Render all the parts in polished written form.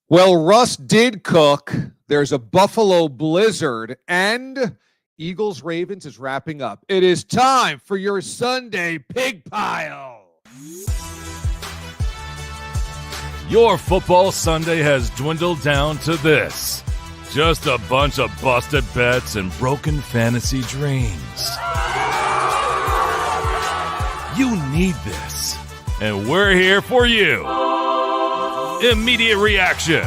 Well, Russ did cook. There's a Buffalo blizzard, and Eagles Ravens is wrapping up. It is time for your Sunday pig pile. Your football Sunday has dwindled down to this. Just a bunch of busted bets and broken fantasy dreams. You need this, and we're here for you. Immediate reaction,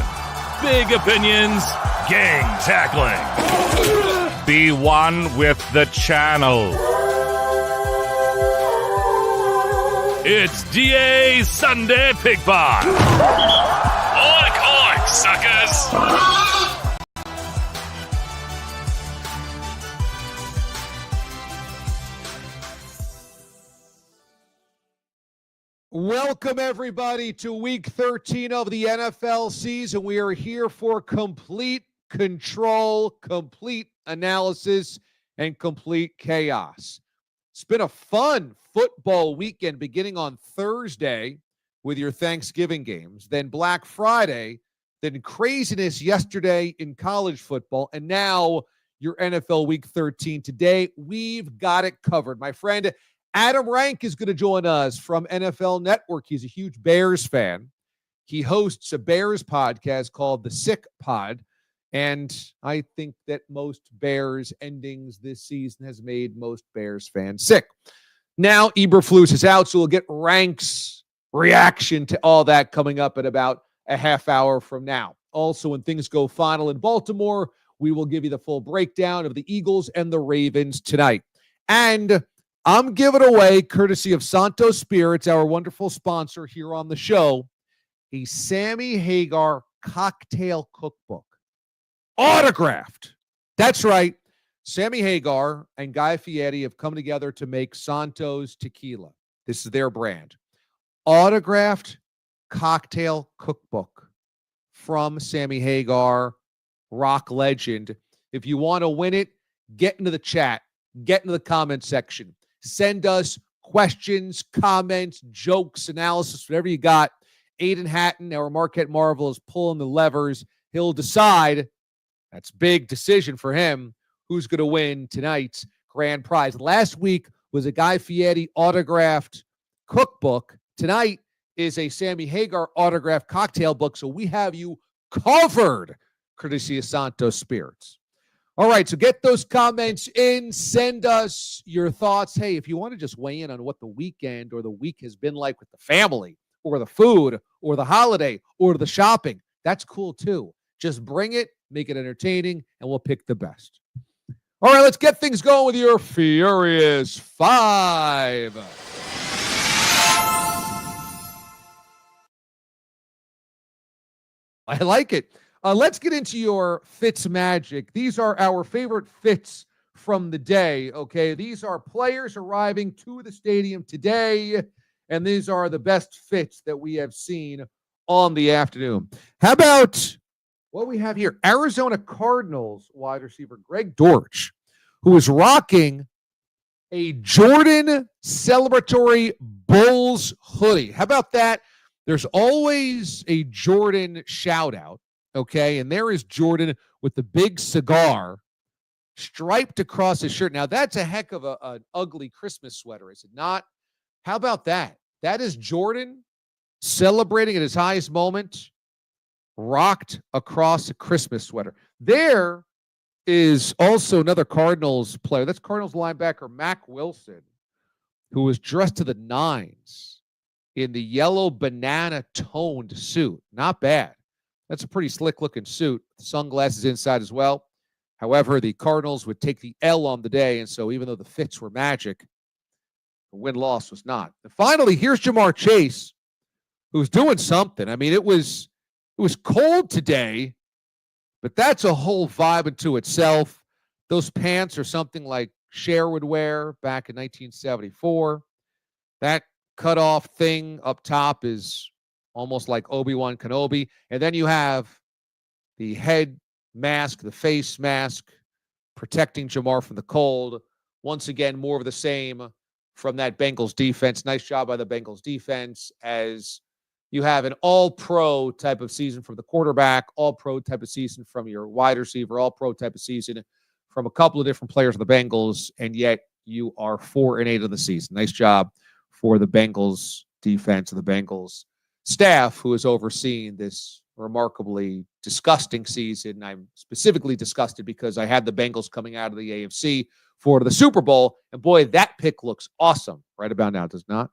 big opinions, gang tackling. Be one with the channel. It's DA Sunday Pig Pie. Oink, oink, suckers. Welcome, everybody, to Week 13 of the NFL season. We are here for complete control, complete analysis, and complete chaos. It's been a fun football weekend beginning on Thursday with your Thanksgiving games, then Black Friday, then craziness yesterday in college football, and now your NFL Week 13. Today, we've got it covered. My friend Adam Rank is going to join us from NFL Network. He's a huge Bears fan. He hosts a Bears podcast called The Sick Pod, and I think that most Bears endings this season has made most Bears fans sick. Now, Eberflus is out, so we'll get Rank's reaction to all that coming up in about a half hour from now. Also, when things go final in Baltimore, we will give you the full breakdown of the Eagles and the Ravens tonight. And I'm giving away, courtesy of Santos Spirits, our wonderful sponsor here on the show, a Sammy Hagar cocktail cookbook. Autographed. That's right. Sammy Hagar and Guy Fieri have come together to make Santos Tequila. This is their brand. Autographed cocktail cookbook from Sammy Hagar, rock legend. If you want to win it, get into the chat. Get into the comment section. Send us questions, comments, jokes, analysis, whatever you got. Aiden Hatton, our Marquette Marvel, is pulling the levers. He'll decide. That's a big decision for him. Who's going to win tonight's grand prize? Last week was a Guy Fieri autographed cookbook. Tonight is a Sammy Hagar autographed cocktail book. So we have you covered, courtesy of Santos Spirits. All right, so get those comments in. Send us your thoughts. Hey, if you want to just weigh in on what the weekend or the week has been like with the family or the food or the holiday or the shopping, that's cool too. Just bring it, make it entertaining, and we'll pick the best. All right, let's get things going with your Furious Five. I like it. Let's get into your Fitz magic. These are our favorite fits from the day, okay? These are players arriving to the stadium today, and these are the best fits that we have seen on the afternoon. How about what we have here? Arizona Cardinals wide receiver Greg Dortch, who is rocking a Jordan celebratory Bulls hoodie. How about that? There's always a Jordan shout-out. Okay, and there is Jordan with the big cigar striped across his shirt. Now, that's a heck of an ugly Christmas sweater, is it not? How about that? That is Jordan celebrating at his highest moment, rocked across a Christmas sweater. There is also another Cardinals player. That's Cardinals linebacker Mac Wilson, who was dressed to the nines in the yellow banana toned suit. Not bad. That's a pretty slick-looking suit. Sunglasses inside as well. However, the Cardinals would take the L on the day, and so even though the fits were magic, the win-loss was not. And finally, here's Jamar Chase, who's doing something. I mean, it was cold today, but that's a whole vibe into itself. Those pants are something like Cher would wear back in 1974. That cutoff thing up top is almost like Obi-Wan Kenobi. And then you have the head mask, the face mask, protecting Jamar from the cold. Once again, more of the same from that Bengals defense. Nice job by the Bengals defense as You have an all-pro type of season from the quarterback, all-pro type of season from your wide receiver, all-pro type of season from a couple of different players of the Bengals, and yet you are 4-8 of the season. Nice job for the Bengals defense and the Bengals staff who is overseeing this remarkably disgusting season. I'm specifically disgusted because I had the Bengals coming out of the AFC for the Super Bowl, and boy, that pick looks awesome right about now, does not?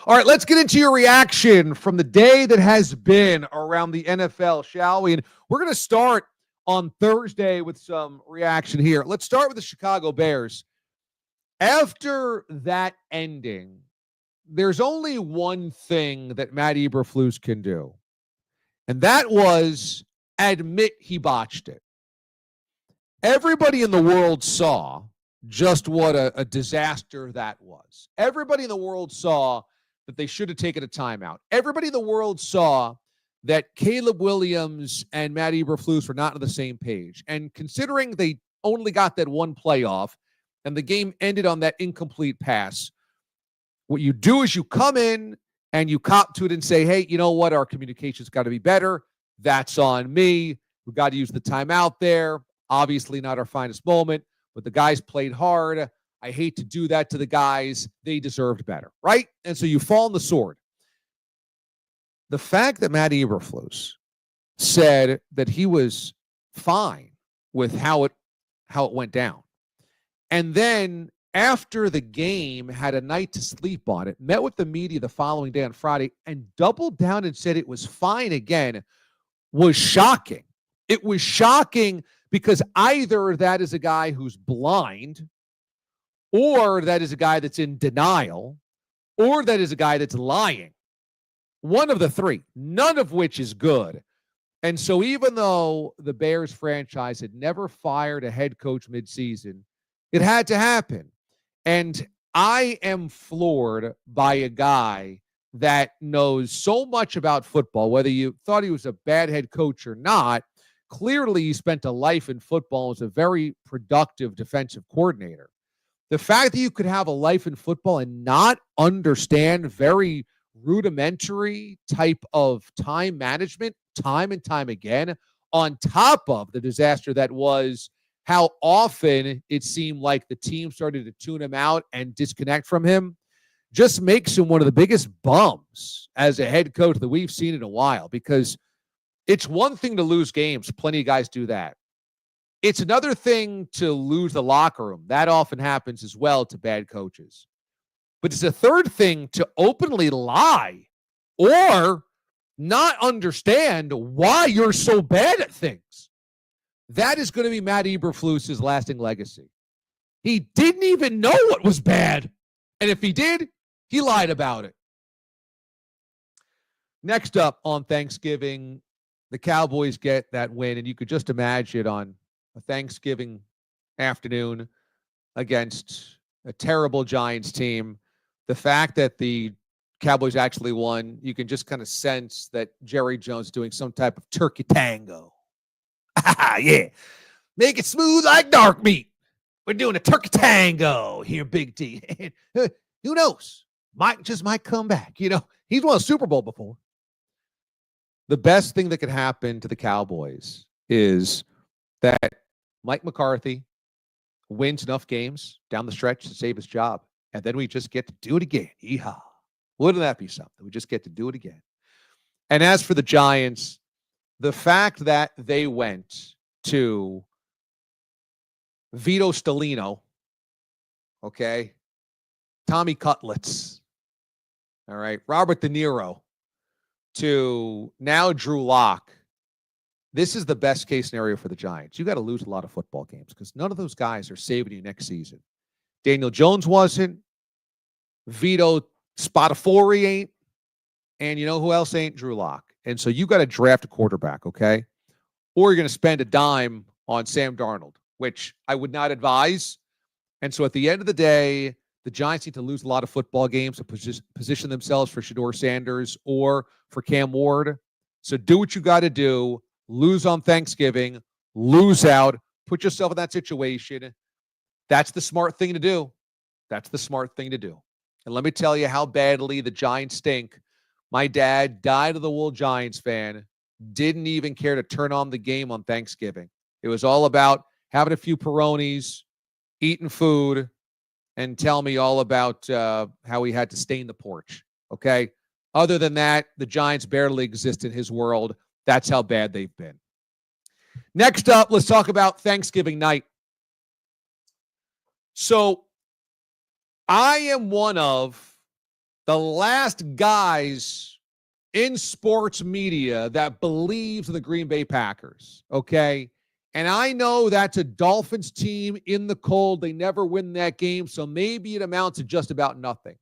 All right, let's get into your reaction from the day that has been around the NFL, shall we? And we're going to start on Thursday with some reaction here. Let's start with the Chicago Bears. After that ending, there's only one thing that Matt Eberflus can do, and that was admit he botched it. Everybody in the world saw just what a disaster that was. Everybody in the world saw that they should have taken a timeout. Everybody in the world saw that Caleb Williams and Matt Eberflus were not on the same page. And considering they only got that one playoff and the game ended on that incomplete pass, what you do is you come in and you cop to it and say, hey, you know what? Our communication's got to be better. That's on me. We've got to use the timeout there. Obviously not our finest moment, but the guys played hard. I hate to do that to the guys. They deserved better, right? And so you fall on the sword. The fact that Matt Eberflus said that he was fine with how it went down, and then after the game had a night to sleep on it, met with the media the following day on Friday, and doubled down and said it was fine again, was shocking. It was shocking because either that is a guy who's blind, or that is a guy that's in denial, or that is a guy that's lying. One of the three, none of which is good. And so even though the Bears franchise had never fired a head coach midseason, it had to happen. And I am floored by a guy that knows so much about football, whether you thought he was a bad head coach or not. Clearly, he spent a life in football as a very productive defensive coordinator. The fact that you could have a life in football and not understand very rudimentary type of time management time and time again, on top of the disaster that was how often it seemed like the team started to tune him out and disconnect from him, just makes him one of the biggest bums as a head coach that we've seen in a while. Because it's one thing to lose games. Plenty of guys do that. It's another thing to lose the locker room. That often happens as well to bad coaches. But it's a third thing to openly lie or not understand why you're so bad at things. That is going to be Matt Eberflus's lasting legacy. He didn't even know what was bad. And if he did, he lied about it. Next up on Thanksgiving, the Cowboys get that win. And you could just imagine on a Thanksgiving afternoon against a terrible Giants team, the fact that the Cowboys actually won, you can just kind of sense that Jerry Jones is doing some type of turkey tango. Yeah. Make it smooth like dark meat. We're doing a turkey tango here, Big T. Who knows? Might come back. You know, he's won a Super Bowl before. The best thing that could happen to the Cowboys is that Mike McCarthy wins enough games down the stretch to save his job. And then we just get to do it again. Yeehaw. Wouldn't that be something? We just get to do it again. And as for the Giants, the fact that they went to Vito Stellino, okay, Tommy Cutlets, all right, Robert De Niro, to now Drew Lock, this is the best case scenario for the Giants. You got to lose a lot of football games because none of those guys are saving you next season. Daniel Jones wasn't. Vito Spatafori ain't. And you know who else ain't? Drew Lock. And so you got to draft a quarterback, okay? Or you're going to spend a dime on Sam Darnold, which I would not advise. And so at the end of the day, the Giants need to lose a lot of football games to position themselves for Shedeur Sanders or for Cam Ward. So do what you got to do. Lose on Thanksgiving. Lose out. Put yourself in that situation. That's the smart thing to do. That's the smart thing to do. And let me tell you how badly the Giants stink. My dad, dyed-to-the-wool Giants fan, didn't even care to turn on the game on Thanksgiving. It was all about having a few Peronis, eating food, and tell me all about how he had to stain the porch, okay? Other than that, the Giants barely exist in his world. That's how bad they've been. Next up, let's talk about Thanksgiving night. So I am one of the last guys in sports media that believes in the Green Bay Packers, okay? And I know that's a Dolphins team in the cold. They never win that game, so maybe it amounts to just about nothing.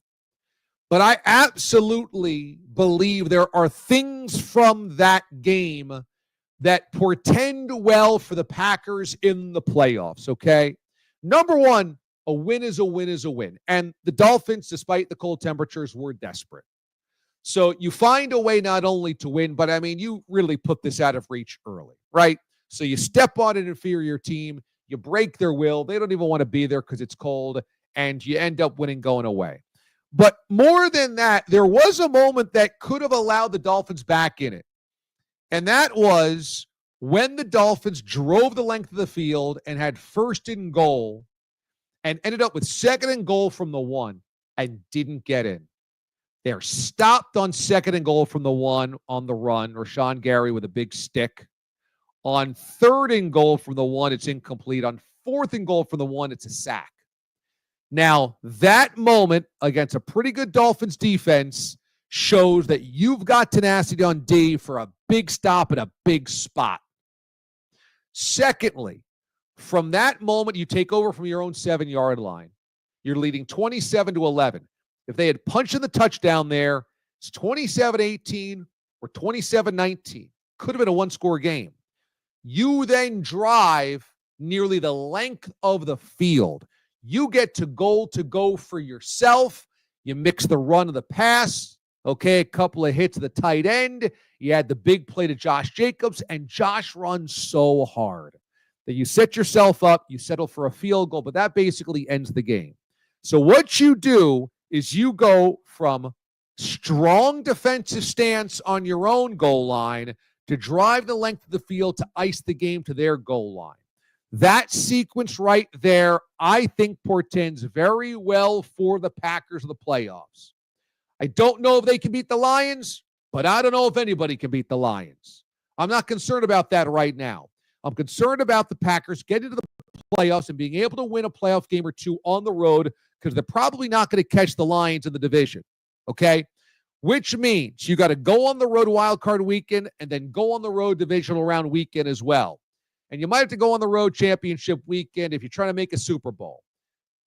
But I absolutely believe there are things from that game that portend well for the Packers in the playoffs, okay? Number one, a win is a win is a win. And the Dolphins, despite the cold temperatures, were desperate. So you find a way not only to win, but, I mean, you really put this out of reach early, right? So you step on an inferior team, you break their will. They don't even want to be there because it's cold, and you end up winning going away. But more than that, there was a moment that could have allowed the Dolphins back in it. And that was when the Dolphins drove the length of the field and had first and goal and ended up with second and goal from the 1 and didn't get in. They're stopped on second and goal from the 1 on the run. Rashawn Gary with a big stick. On third and goal from the 1, it's incomplete. On fourth and goal from the 1, it's a sack. Now, that moment against a pretty good Dolphins defense shows that you've got tenacity on D for a big stop at a big spot. Secondly, from that moment, you take over from your own 7-yard line. You're leading 27-11. If they had punched in the touchdown there, it's 27-18 or 27-19. Could have been a one-score game. You then drive nearly the length of the field. You get to go for yourself. You mix the run of the pass. Okay, a couple of hits to the tight end. You had the big play to Josh Jacobs, and Josh runs so hard that you set yourself up, you settle for a field goal, but that basically ends the game. So what you do is you go from strong defensive stance on your own goal line to drive the length of the field to ice the game to their goal line. That sequence right there, I think, portends very well for the Packers in the playoffs. I don't know if they can beat the Lions, but I don't know if anybody can beat the Lions. I'm not concerned about that right now. I'm concerned about the Packers getting to the playoffs and being able to win a playoff game or two on the road because they're probably not going to catch the Lions in the division, okay? Which means you got to go on the road wild card weekend and then go on the road divisional round weekend as well. And you might have to go on the road championship weekend if you're trying to make a Super Bowl.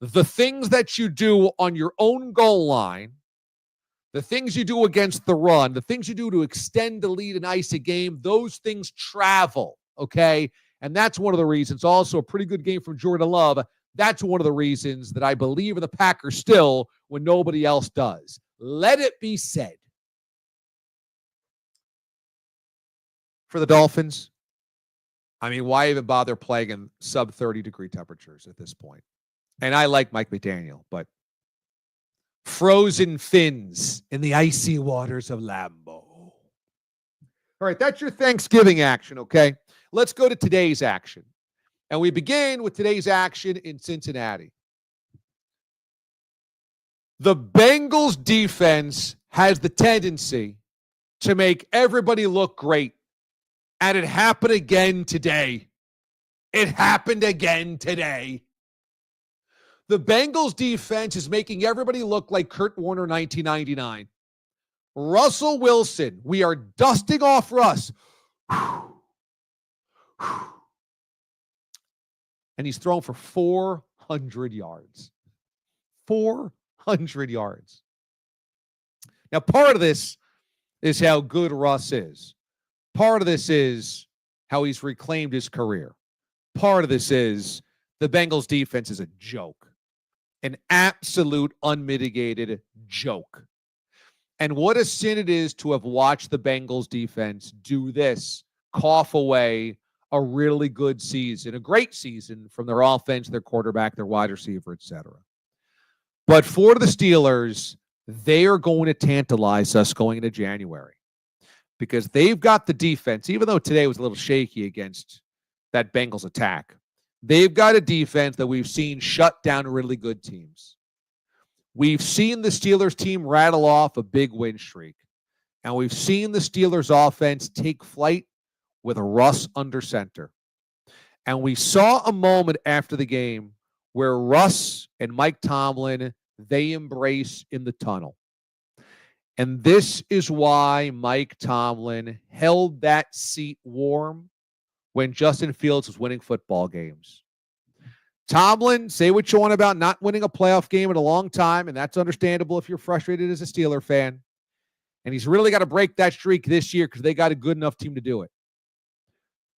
The things that you do on your own goal line, the things you do against the run, the things you do to extend the lead and ice a game, those things travel, okay? And that's one of the reasons. Also, a pretty good game from Jordan Love. That's one of the reasons that I believe in the Packers still when nobody else does. Let it be said. For the Dolphins, I mean, why even bother playing in sub-30-degree temperatures at this point? And I like Mike McDaniel, but frozen fins in the icy waters of Lambeau. All right, that's your Thanksgiving action, okay? Let's go to today's action. And we begin with today's action in Cincinnati. The Bengals defense has the tendency to make everybody look great. And it happened again today. It happened again today. The Bengals defense is making everybody look like Kurt Warner 1999. Russell Wilson, we are dusting off Russ. And he's thrown for 400 yards. 400 yards. Now, part of this is how good Russ is. Part of this is how he's reclaimed his career. Part of this is the Bengals defense is a joke. An absolute unmitigated joke. And what a sin it is to have watched the Bengals defense do this, cough away a really good season, a great season from their offense, their quarterback, their wide receiver, etc. But for the Steelers, they are going to tantalize us going into January because they've got the defense, even though today was a little shaky against that Bengals attack. They've got a defense that we've seen shut down really good teams. We've seen the Steelers team rattle off a big win streak, and we've seen the Steelers offense take flight with Russ under center. And we saw a moment after the game where Russ and Mike Tomlin, they embrace in the tunnel. And this is why Mike Tomlin held that seat warm when Justin Fields was winning football games. Tomlin, say what you want about not winning a playoff game in a long time, and that's understandable if you're frustrated as a Steeler fan. And he's really got to break that streak this year because they got a good enough team to do it.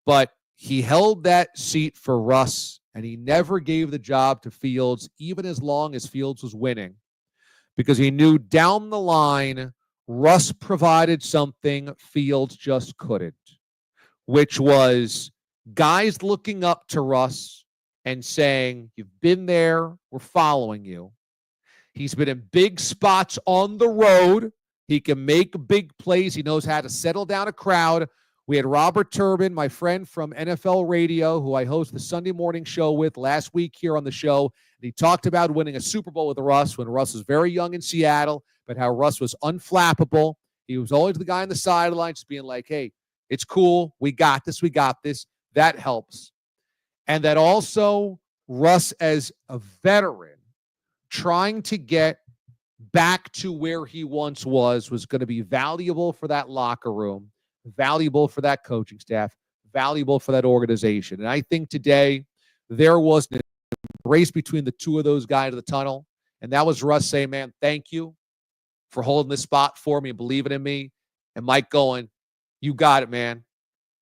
But he held that seat for Russ, and he never gave the job to Fields, even as long as Fields was winning, because he knew down the line, Russ provided something Fields just couldn't, which was guys looking up to Russ and saying, you've been there, we're following you. He's been in big spots on the road. He can make big plays. He knows how to settle down a crowd. We had Robert Turbin, my friend from NFL Radio, who I host the Sunday morning show with last week here on the show. And he talked about winning a Super Bowl with Russ when Russ was very young in Seattle, but how Russ was unflappable. He was always the guy on the sidelines being like, hey, it's cool. We got this. We got this. That helps. And that also Russ, as a veteran, trying to get back to where he once was going to be valuable for that locker room, valuable for that coaching staff, valuable for that organization. And I think today there was an race between the two of those guys in the tunnel. And that was Russ saying, man, thank you for holding this spot for me and believing in me. And Mike going, you got it, man.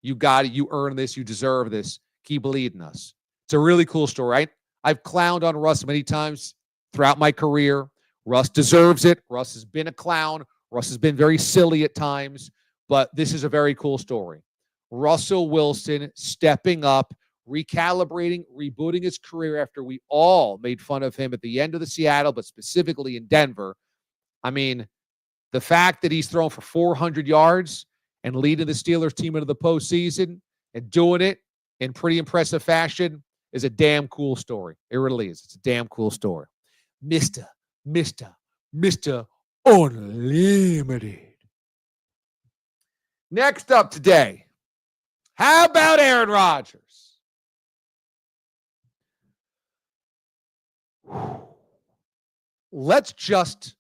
You got it. You earned this. You deserve this. Keep leading us. It's a really cool story, right? I've clowned on Russ many times throughout my career. Russ deserves it. Russ has been a clown. Russ has been very silly at times, but this is a very cool story. Russell Wilson stepping up, recalibrating, rebooting his career after we all made fun of him at the end of the Seattle, but specifically in Denver. I mean, the fact that he's thrown for 400 yards and leading the Steelers team into the postseason and doing it in pretty impressive fashion is a damn cool story. It really is. It's a damn cool story. Mr. Unlimited. Next up today, how about Aaron Rodgers? Let's just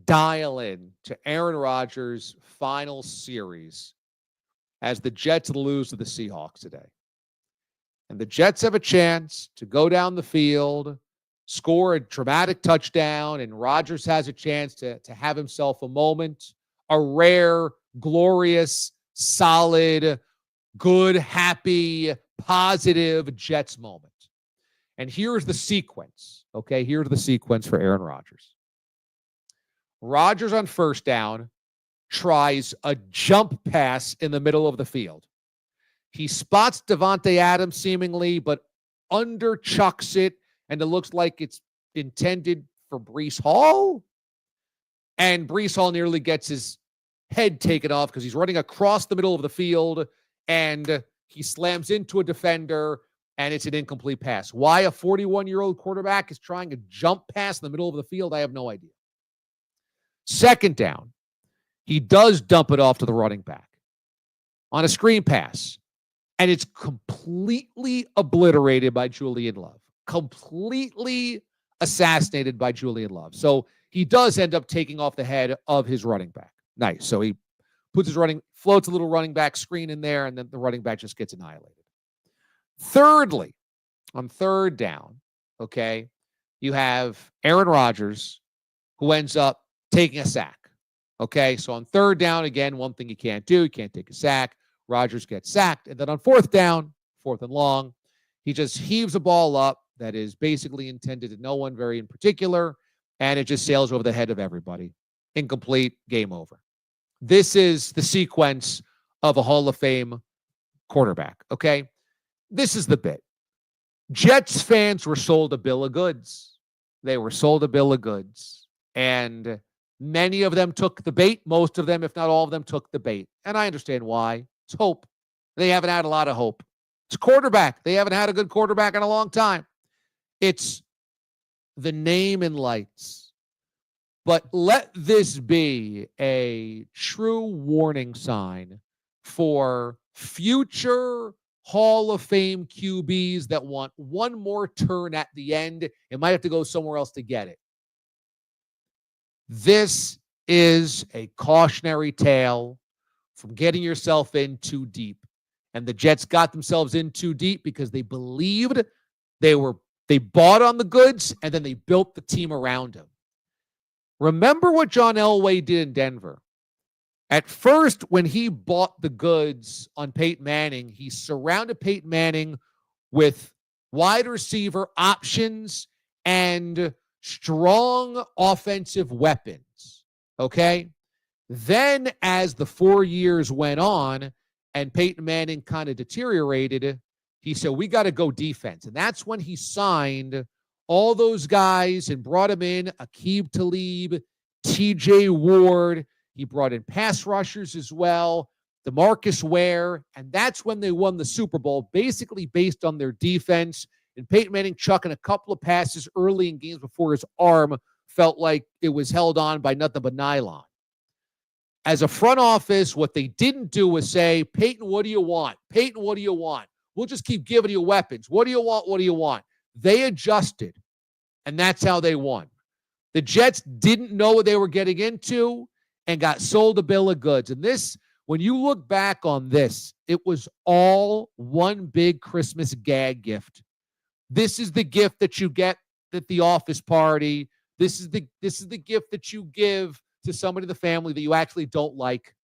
dial in to Aaron Rodgers' final series as the Jets lose to the Seahawks today. And the Jets have a chance to go down the field, score a dramatic touchdown, and Rodgers has a chance to have himself a moment, a rare, glorious, solid, good, happy, positive Jets moment. And here's the sequence, okay? Here's the sequence for Aaron Rodgers. Rodgers on first down tries a jump pass in the middle of the field. He spots Devontae Adams seemingly, but underchucks it, and it looks like it's intended for Breece Hall. And Breece Hall nearly gets his head taken off because he's running across the middle of the field, and he slams into a defender, and it's an incomplete pass. Why a 41-year-old quarterback is trying a jump pass in the middle of the field, I have no idea. Second down, he does dump it off to the running back on a screen pass, and it's completely obliterated by Julian Love. Completely assassinated by Julian Love. So he does end up taking off the head of his running back. Nice. So he floats a little running back screen in there, and then the running back just gets annihilated. Thirdly, on third down, okay, you have Aaron Rodgers, who ends up taking a sack. Okay, so on third down, again, one thing you can't do, you can't take a sack. Rodgers gets sacked. And then on fourth down, fourth and long, he just heaves a ball up that is basically intended to no one very in particular, and it just sails over the head of everybody. Incomplete, game over. This is the sequence of a Hall of Fame quarterback, okay? This is the bit. Jets fans were sold a bill of goods. They were sold a bill of goods. And Many of them took the bait. Most of them, if not all of them, took the bait. And I understand why. It's hope. They haven't had a lot of hope. It's quarterback. They haven't had a good quarterback in a long time. It's the name and lights. But let this be a true warning sign for future Hall of Fame QBs that want one more turn at the end and might have to go somewhere else to get it. This is a cautionary tale from getting yourself in too deep. And the Jets got themselves in too deep because they believed they bought on the goods and then they built the team around him. Remember what John Elway did in Denver. At first, when he bought the goods on Peyton Manning, he surrounded Peyton Manning with wide receiver options and strong offensive weapons. Okay? Then, as the 4 years went on and Peyton Manning kind of deteriorated, he said, we got to go defense. And that's when he signed all those guys and brought him in, Aqib Talib, TJ Ward. He brought in pass rushers as well, DeMarcus Ware, and that's when they won the Super Bowl, basically based on their defense. And Peyton Manning chucking a couple of passes early in games before his arm felt like it was held on by nothing but nylon. As a front office, what they didn't do was say, Peyton, what do you want? Peyton, what do you want? We'll just keep giving you weapons. What do you want? What do you want? They adjusted, and that's how they won. The Jets didn't know what they were getting into and got sold a bill of goods. And this, when you look back on this, it was all one big Christmas gag gift. This is the gift that you get at the office party. This is the gift that you give to somebody in the family that you actually don't like.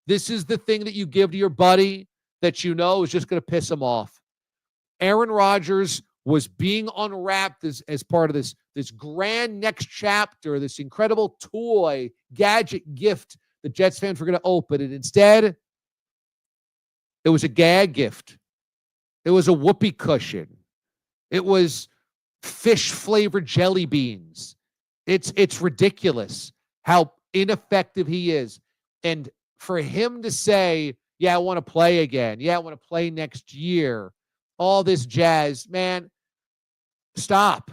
This is the thing that you give to your buddy that you know is just going to piss him off. Aaron Rodgers was being unwrapped as part of this grand next chapter, this incredible toy, gadget gift the Jets fans were going to open. And instead, it was a gag gift. It was a whoopee cushion. It was fish-flavored jelly beans. It's ridiculous how ineffective he is. And for him to say, yeah, I want to play again. Yeah, I want to play next year. All this jazz, man, stop.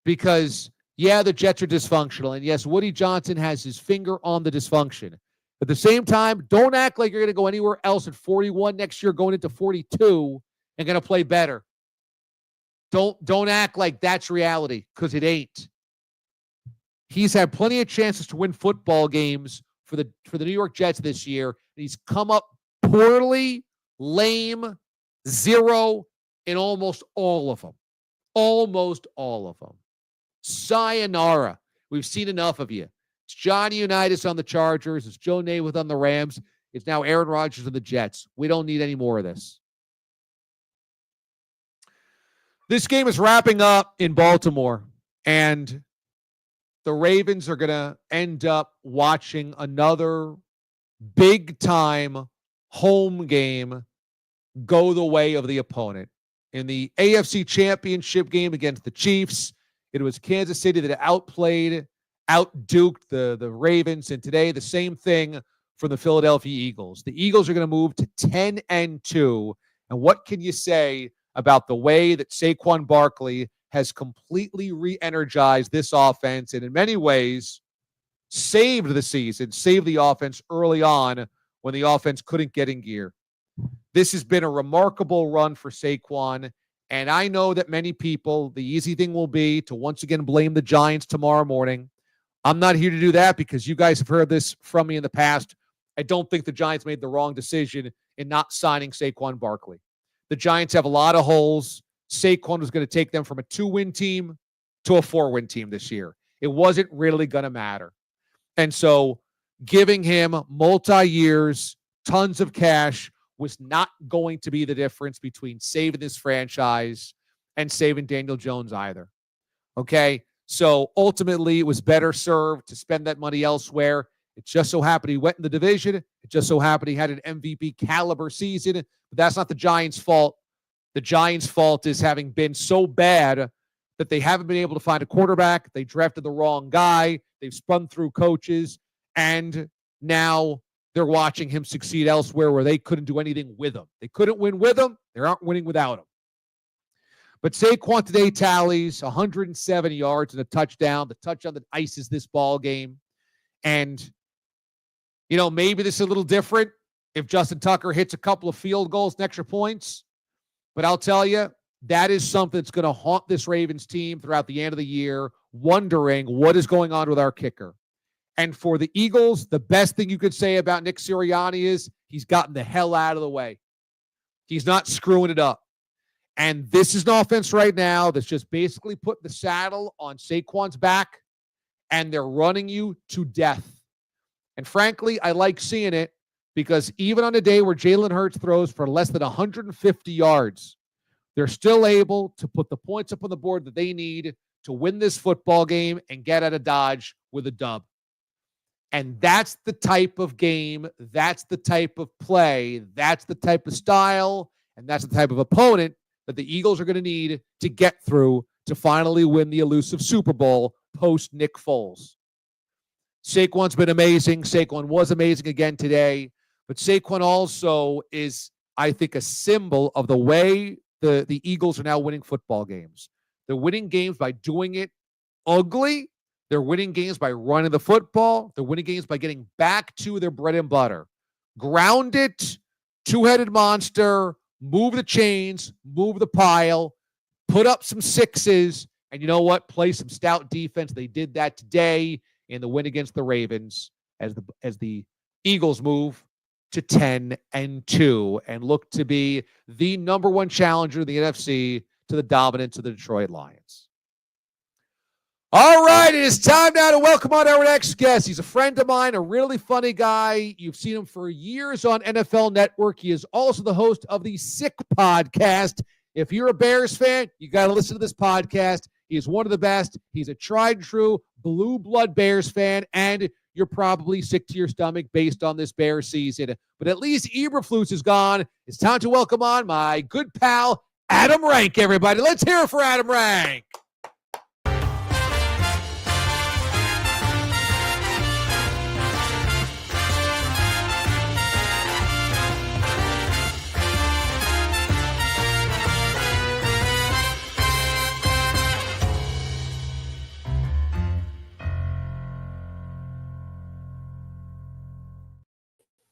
Because, yeah, the Jets are dysfunctional. And, yes, Woody Johnson has his finger on the dysfunction. At the same time, don't act like you're going to go anywhere else at 41 next year going into 42 and going to play better. Don't act like that's reality, because it ain't. He's had plenty of chances to win football games for the New York Jets this year. And he's come up poorly, lame, zero in almost all of them. Almost all of them. Sayonara. We've seen enough of you. It's Johnny Unitas on the Chargers. It's Joe Namath on the Rams. It's now Aaron Rodgers on the Jets. We don't need any more of this. This game is wrapping up in Baltimore, and the Ravens are going to end up watching another big-time home game go the way of the opponent. In the AFC Championship game against the Chiefs, it was Kansas City that outduked the Ravens, and today the same thing for the Philadelphia Eagles. The Eagles are going to move to 10-2, and what can you say about the way that Saquon Barkley has completely re-energized this offense and in many ways saved the season, saved the offense early on when the offense couldn't get in gear. This has been a remarkable run for Saquon, and I know that many people, the easy thing will be to once again blame the Giants tomorrow morning. I'm not here to do that because you guys have heard this from me in the past. I don't think the Giants made the wrong decision in not signing Saquon Barkley. The Giants have a lot of holes. Saquon was going to take them from a 2-win team to a 4-win team this year. It wasn't really going to matter. And so giving him multi-years, tons of cash was not going to be the difference between saving this franchise and saving Daniel Jones either. Okay? So ultimately, it was better served to spend that money elsewhere. It just so happened he went in the division. It just so happened he had an MVP caliber season. But that's not the Giants' fault. The Giants' fault is having been so bad that that they haven't been able to find a quarterback. They drafted the wrong guy. They've spun through coaches. And now they're watching him succeed elsewhere where they couldn't do anything with him. They couldn't win with him. They aren't winning without him. But Saquon today tallies 107 yards and a touchdown. The touchdown that ices this ball game. And, maybe this is a little different if Justin Tucker hits a couple of field goals and extra points. But I'll tell you, that is something that's going to haunt this Ravens team throughout the end of the year, wondering what is going on with our kicker. And for the Eagles, the best thing you could say about Nick Sirianni is he's gotten the hell out of the way. He's not screwing it up. And this is an offense right now that's just basically put the saddle on Saquon's back, and they're running you to death. And frankly, I like seeing it because even on a day where Jalen Hurts throws for less than 150 yards, they're still able to put the points up on the board that they need to win this football game and get out of Dodge with a dub. And that's the type of game, that's the type of play, that's the type of style, and that's the type of opponent that the Eagles are going to need to get through to finally win the elusive Super Bowl post Nick Foles. Saquon's been amazing. Saquon was amazing again today. But Saquon also is, I think, a symbol of the way the Eagles are now winning football games. They're winning games by doing it ugly. They're winning games by running the football. They're winning games by getting back to their bread and butter. Ground it, two-headed monster, move the chains, move the pile, put up some sixes, and you know what? Play some stout defense. They did that today in the win against the Ravens as the Eagles move to 10-2 and look to be the number one challenger in the NFC to the dominance of the Detroit Lions. All right, it is time now to welcome on our next guest. He's a friend of mine, a really funny guy. You've seen him for years on NFL Network. He is also the host of the Sick Podcast. If you're a Bears fan, you got to listen to this podcast. He is one of the best. He's a tried and true blue blood Bears fan, and you're probably sick to your stomach based on this Bears season. But at least Eberflus is gone. It's time to welcome on my good pal, Adam Rank, everybody. Let's hear it for Adam Rank.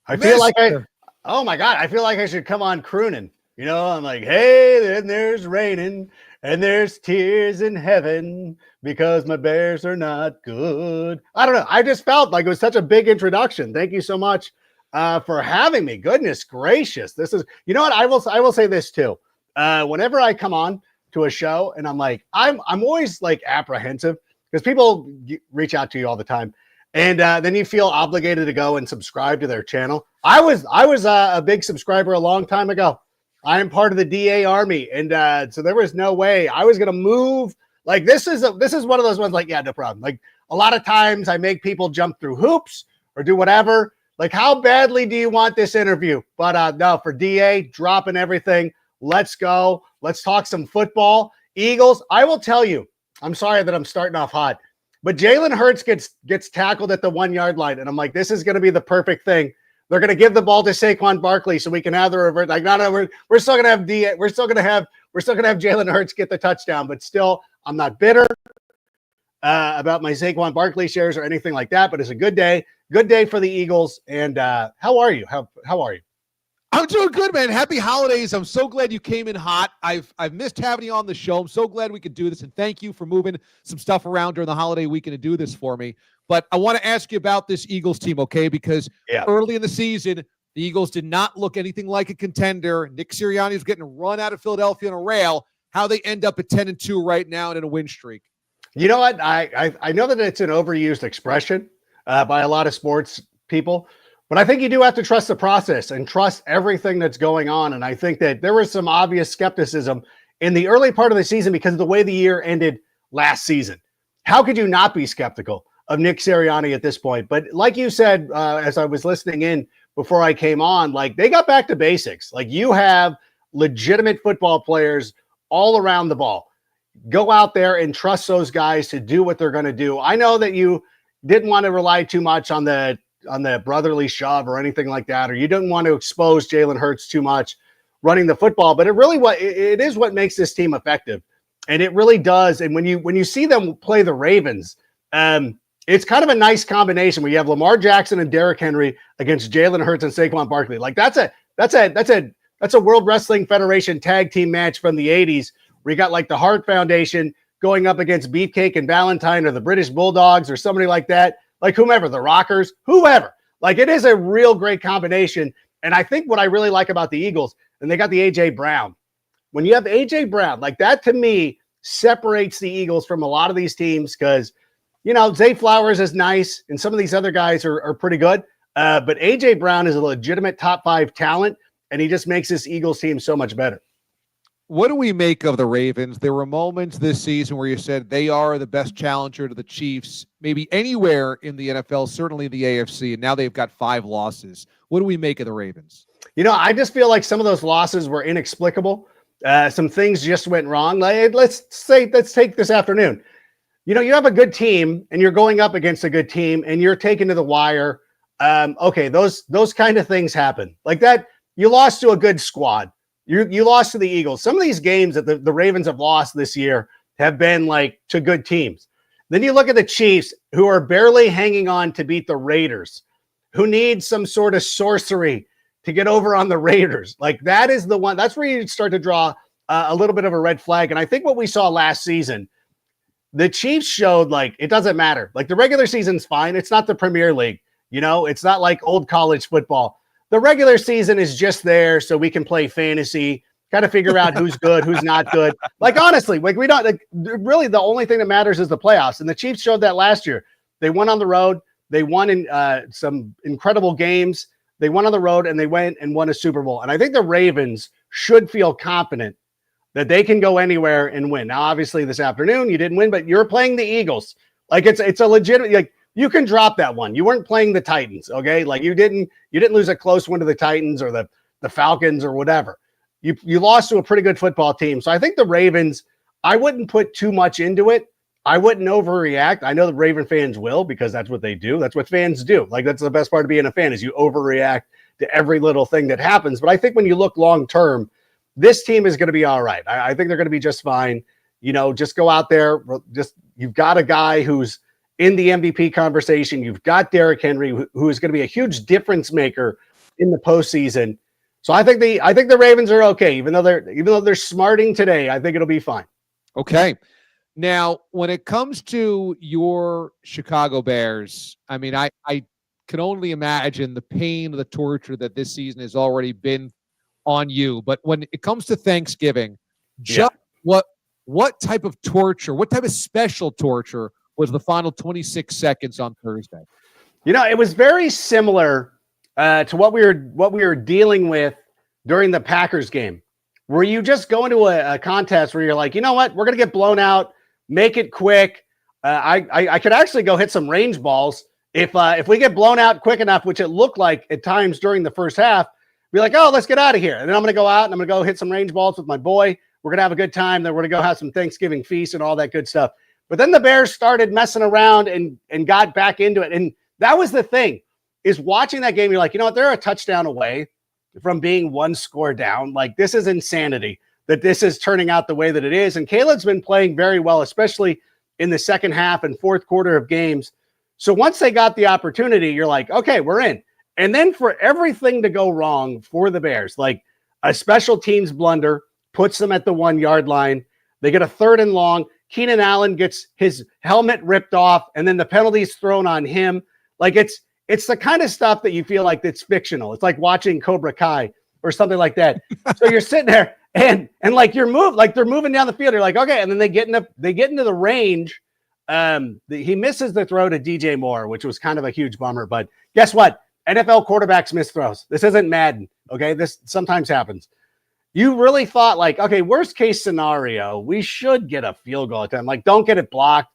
I feel like oh my God, I feel like I should come on crooning. I'm like, hey, then there's raining and there's tears in heaven because my Bears are not good. I don't know. I just felt like it was such a big introduction. Thank you so much for having me. Goodness gracious. This is, you know what? I will say this too. Whenever I come on to a show and I'm like, I'm always like apprehensive because people reach out to you all the time. And then you feel obligated to go and subscribe to their channel. I was a big subscriber a long time ago. I am part of the DA Army, and so there was no way I was going to move. Like this is one of those ones. Like, yeah, no problem. Like a lot of times I make people jump through hoops or do whatever. Like, how badly do you want this interview? But no, for DA, dropping everything. Let's go. Let's talk some football. Eagles. I will tell you. I'm sorry that I'm starting off hot. But Jalen Hurts gets tackled at the 1 yard line, and I'm like, this is going to be the perfect thing. They're going to give the ball to Saquon Barkley so we can have the revert. Like, no, we're still going to have we're still going to have Jalen Hurts get the touchdown. But still, I'm not bitter about my Saquon Barkley shares or anything like that. But it's a good day for the Eagles. And how are you? How are you? I'm doing good, man. Happy holidays. I'm so glad you came in hot. I've missed having you on the show. I'm so glad we could do this, and thank you for moving some stuff around during the holiday weekend to do this for me. But I want to ask you about this Eagles team, okay? Because early in the season, the Eagles did not look anything like a contender. Nick Sirianni was getting run out of Philadelphia on a rail. How they end up at 10-2 right now and in a win streak. You know what? I know that it's an overused expression by a lot of sports people. But I think you do have to trust the process and trust everything that's going on. And I think that there was some obvious skepticism in the early part of the season because of the way the year ended last season. How could you not be skeptical of Nick Sirianni at this point? But like you said, as I was listening in before I came on, like they got back to basics. Like you have legitimate football players all around the ball. go out there and trust those guys to do what they're going to do. I know that you didn't want to rely too much on the brotherly shove or anything like that, or you didn't want to expose Jalen Hurts too much running the football, but it is what makes this team effective. And it really does. And when you see them play the Ravens, it's kind of a nice combination where you have Lamar Jackson and Derrick Henry against Jalen Hurts and Saquon Barkley. Like that's a World Wrestling Federation tag team match from the 80s where you got like the Hart Foundation going up against Beefcake and Valentine or the British Bulldogs or somebody like that, like whomever, the Rockers, whoever. Like it is a real great combination. And I think what I really like about the Eagles, and they got the A.J. Brown. When you have A.J. Brown, like that to me separates the Eagles from a lot of these teams because, Zay Flowers is nice and some of these other guys are pretty good. But A.J. Brown is a legitimate top 5 talent, and he just makes this Eagles team so much better. What do we make of the Ravens? There were moments this season where you said they are the best challenger to the Chiefs, maybe anywhere in the NFL, certainly the AFC, and now they've got 5 losses. What do we make of the Ravens? I just feel like some of those losses were inexplicable. Some things just went wrong. Like, let's take this afternoon. You have a good team and you're going up against a good team and you're taken to the wire. Okay, those kind of things happen. Like that, you lost to a good squad. You lost to the Eagles. Some of these games that the Ravens have lost this year have been like to good teams. Then you look at the Chiefs, who are barely hanging on to beat the Raiders, who need some sort of sorcery to get over on the Raiders. Like that is the one. That's where you start to draw a little bit of a red flag. And I think what we saw last season, the Chiefs showed like it doesn't matter. Like the regular season's fine. It's not the Premier League. It's not like old college football. The regular season is just there so we can play fantasy, kind of figure out who's good, who's not good. Like, honestly, like we don't really, the only thing that matters is the playoffs. And the Chiefs showed that last year. They went on the road. They won in some incredible games. They went on the road and they went and won a Super Bowl. And I think the Ravens should feel confident that they can go anywhere and win. Now, obviously this afternoon you didn't win, but you're playing the Eagles. Like it's a legitimate, like, you can drop that one. You weren't playing the Titans, okay? Like you didn't lose a close one to the Titans or the Falcons or whatever. You lost to a pretty good football team. So I think the Ravens, I wouldn't put too much into it. I wouldn't overreact. I know the Raven fans will because that's what they do. That's what fans do. Like that's the best part of being a fan is you overreact to every little thing that happens. But I think when you look long term, this team is going to be all right. I think they're going to be just fine. Just go out there. You've got a guy who's in the MVP conversation. You've got Derrick Henry, who is going to be a huge difference maker in the postseason. So I think the Ravens are okay, even though they're smarting today. I think it'll be fine. Okay. Now, when it comes to your Chicago Bears, I mean, I can only imagine the pain, the torture that this season has already been on you. But when it comes to Thanksgiving, what type of torture, what type of special torture was the final 26 seconds on Thursday? It was very similar to what we were dealing with during the Packers game, where you just go into a contest where you're like, you know what, we're going to get blown out, make it quick. I could actually go hit some range balls if we get blown out quick enough, which it looked like at times during the first half. Be like, oh, let's get out of here. And then I'm going to go out and I'm going to go hit some range balls with my boy. We're going to have a good time. Then we're going to go have some Thanksgiving feast and all that good stuff. But then the Bears started messing around and got back into it. And that was the thing, is watching that game, you're like, you know what, they're a touchdown away from being one score down. Like, this is insanity that this is turning out the way that it is. And Caleb's been playing very well, especially in the second half and fourth quarter of games. So once they got the opportunity, you're like, okay, we're in. And then for everything to go wrong for the Bears, like a special teams blunder puts them at the 1 yard line. They get a 3rd and long. Keenan Allen gets his helmet ripped off, and then the penalty's thrown on him. Like it's the kind of stuff that you feel like it's fictional. It's like watching Cobra Kai or something like that. So you're sitting there and like they're moving down the field. You're like, okay, and then they get into the range. He misses the throw to DJ Moore, which was kind of a huge bummer. But guess what? NFL quarterbacks miss throws. This isn't Madden. Okay, this sometimes happens. You really thought like, okay, worst case scenario, we should get a field goal attempt. Like, don't get it blocked.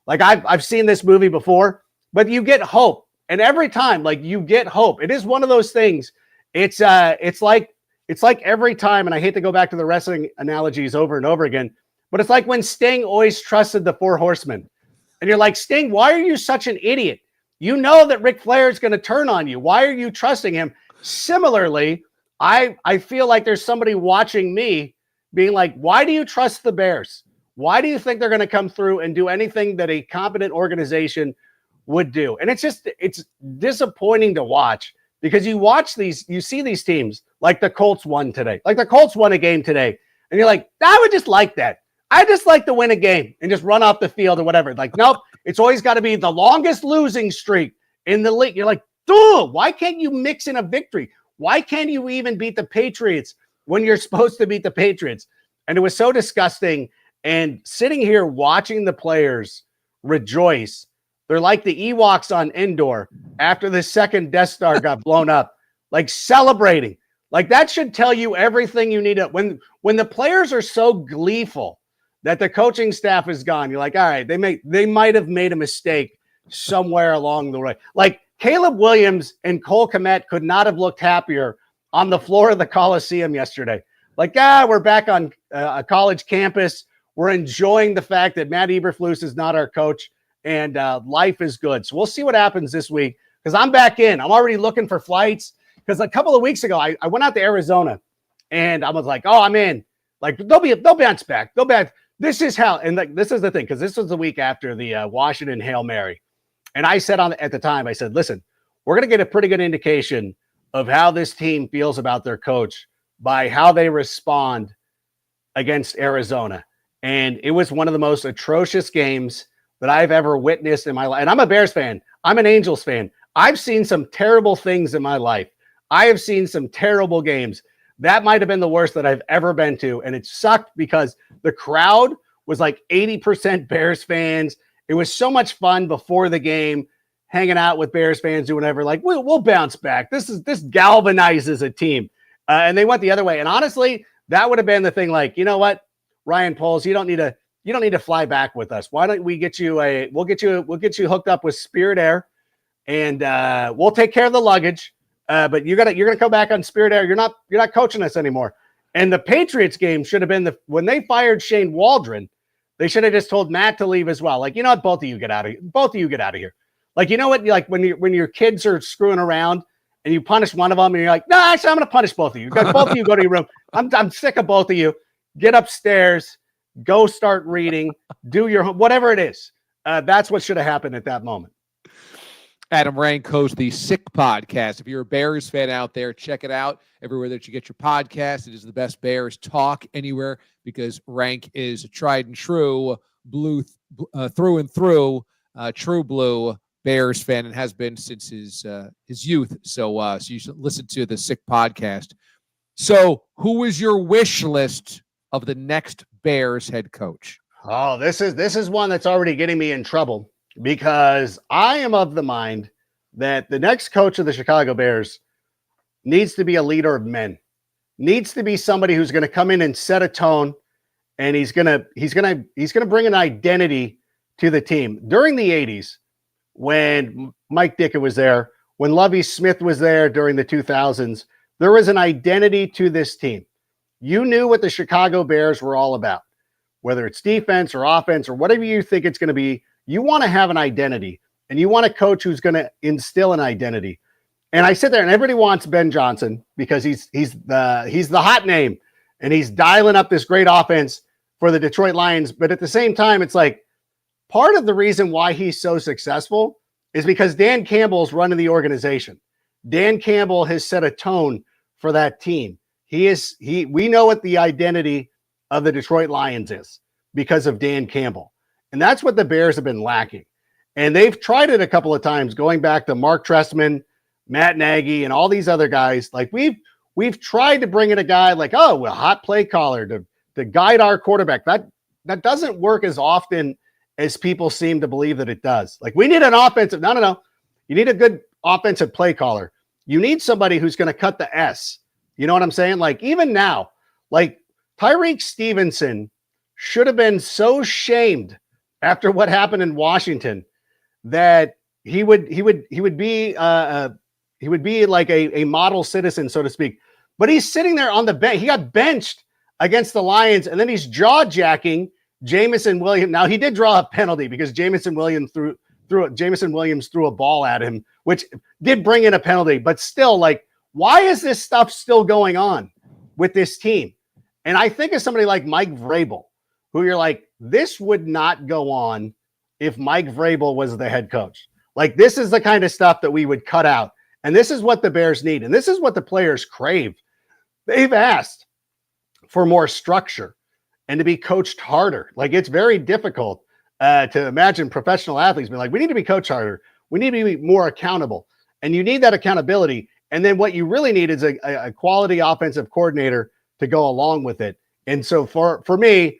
Like I've seen this movie before, but you get hope. And every time, like you get hope. It is one of those things. It's like every time, and I hate to go back to the wrestling analogies over and over again, But it's like when Sting always trusted the Four Horsemen. And you're like, Sting, why are you such an idiot? You know that Ric Flair is going to turn on you. Why are you trusting him? Similarly, I feel like there's somebody watching me being like, why do you trust the Bears? Why do you think they're going to come through and do anything that a competent organization would do? And it's disappointing to watch because you see these teams like the Colts won today. Like the Colts won a game today. And you're like, I would just like that. I just like to win a game and just run off the field or whatever. Like, nope, it's always got to be the longest losing streak in the league. You're like, dude, why can't you mix in a victory? Why can't you even beat the Patriots when you're supposed to beat the Patriots? And it was so disgusting. And sitting here watching the players rejoice, they're like the Ewoks on Endor after the second Death Star got blown up, like celebrating. Like that should tell you everything you need to, when the players are so gleeful that the coaching staff is gone, you're like, all right, they might have made a mistake somewhere along the way. Like Caleb Williams and Cole Kmet could not have looked happier on the floor of the Coliseum yesterday. Like, we're back on a college campus. We're enjoying the fact that Matt Eberflus is not our coach, and life is good. So we'll see what happens this week because I'm back in. I'm already looking for flights because a couple of weeks ago, I went out to Arizona, and I was like, oh, I'm in. Like, they'll bounce back. They'll back. This is how, and like, this is the thing, because this was the week after the Washington Hail Mary. And I said at the time, I said, listen, we're going to get a pretty good indication of how this team feels about their coach by how they respond against Arizona. And it was one of the most atrocious games that I've ever witnessed in my life. And I'm a Bears fan. I'm an Angels fan. I've seen some terrible things in my life. I have seen some terrible games. That might have been the worst that I've ever been to. And it sucked because the crowd was like 80% Bears fans. It was so much fun before the game, hanging out with Bears fans, doing whatever. Like, we'll bounce back. This galvanizes a team. And they went the other way. And honestly, that would have been the thing. Like, you know what, Ryan Poles, you don't need to fly back with us. Why don't we get you we'll get you hooked up with Spirit Air, and we'll take care of the luggage. But you're gonna come back on Spirit Air. You're not coaching us anymore. And the Patriots game should have been when they fired Shane Waldron, they should have just told Matt to leave as well. Like, you know what, both of you get out of here. Like, you know what, like when your kids are screwing around and you punish one of them and you're like, no, actually, I'm gonna punish both of you. Both of you go to your room. I'm sick of both of you. Get upstairs, go start reading, do your whatever it is. That's what should have happened at that moment. Adam Rank hosts the Sick Podcast. If you're a Bears fan out there, check it out everywhere that you get your podcast. It is the best Bears talk anywhere because Rank is tried and true, blue through and through, true blue Bears fan, and has been since his youth. So you should listen to the Sick Podcast. So who is your wish list of the next Bears head coach? Oh, this is one that's already getting me in trouble. Because I am of the mind that the next coach of the Chicago Bears needs to be a leader of men, needs to be somebody who's going to come in and set a tone, and he's going to bring an identity to the team. During the 80s, when Mike Ditka was there, when Lovie Smith was there during the 2000s, there was an identity to this team. You knew what the Chicago Bears were all about, whether it's defense or offense or whatever you think it's going to be. You want to have an identity, and you want a coach who's going to instill an identity. And I sit there, and everybody wants Ben Johnson because he's the hot name, and he's dialing up this great offense for the Detroit Lions. But at the same time, it's like part of the reason why he's so successful is because Dan Campbell's running the organization. Dan Campbell has set a tone for that team. We know what the identity of the Detroit Lions is because of Dan Campbell. And that's what the Bears have been lacking. And they've tried it a couple of times, going back to Mark Trestman, Matt Nagy, and all these other guys. Like we've tried to bring in a guy like, a hot play caller to guide our quarterback. That doesn't work as often as people seem to believe that it does. Like we need an offensive, no. You need a good offensive play caller. You need somebody who's going to cut the S. You know what I'm saying? Like even now, like Tyreek Stevenson should have been so shamed after what happened in Washington that he would be like a model citizen, so to speak. But he's sitting there on the bench. He got benched against the Lions, and then he's jaw jacking Jamison Williams. Now he did draw a penalty because Jamison Williams threw a ball at him, which did bring in a penalty. But still, like, why is this stuff still going on with this team? And I think of somebody like Mike Vrabel, who you're like, this would not go on if Mike Vrabel was the head coach. Like, this is the kind of stuff that we would cut out. And this is what the Bears need. And this is what the players crave. They've asked for more structure and to be coached harder. Like, it's very difficult to imagine professional athletes being like, we need to be coached harder. We need to be more accountable. And you need that accountability. And then what you really need is a quality offensive coordinator to go along with it. And so for me,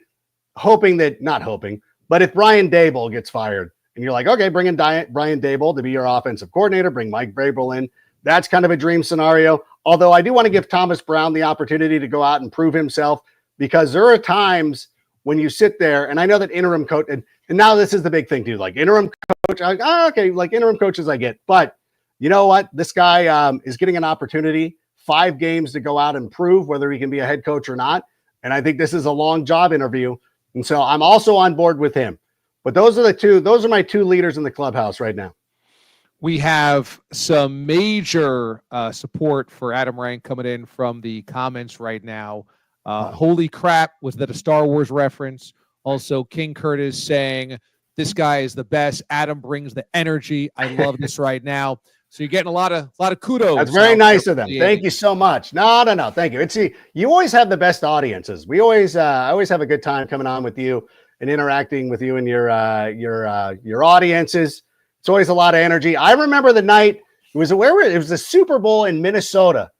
not hoping, but if Brian Daboll gets fired and you're like, okay, bring in Brian Daboll to be your offensive coordinator, bring Mike Vrabel in. That's kind of a dream scenario. Although I do want to give Thomas Brown the opportunity to go out and prove himself, because there are times when you sit there, and I know that interim coach, and now this is the big thing too, like interim coach, like interim coaches I get, but you know what? This guy is getting an opportunity, 5 games to go out and prove whether he can be a head coach or not. And I think this is a long job interview. And so I'm also on board with him. But those are my 2 leaders in the clubhouse right now. We have some major support for Adam Rank coming in from the comments right now. Holy crap, was that a Star Wars reference? Also, King Curtis saying, this guy is the best. Adam brings the energy. I love this right now. So you're getting a lot of kudos. That's very nice of them. Thank you so much. No. Thank you. You always have the best audiences. We always, I always have a good time coming on with you and interacting with you and your audiences. It's always a lot of energy. I remember the night it was the Super Bowl in Minnesota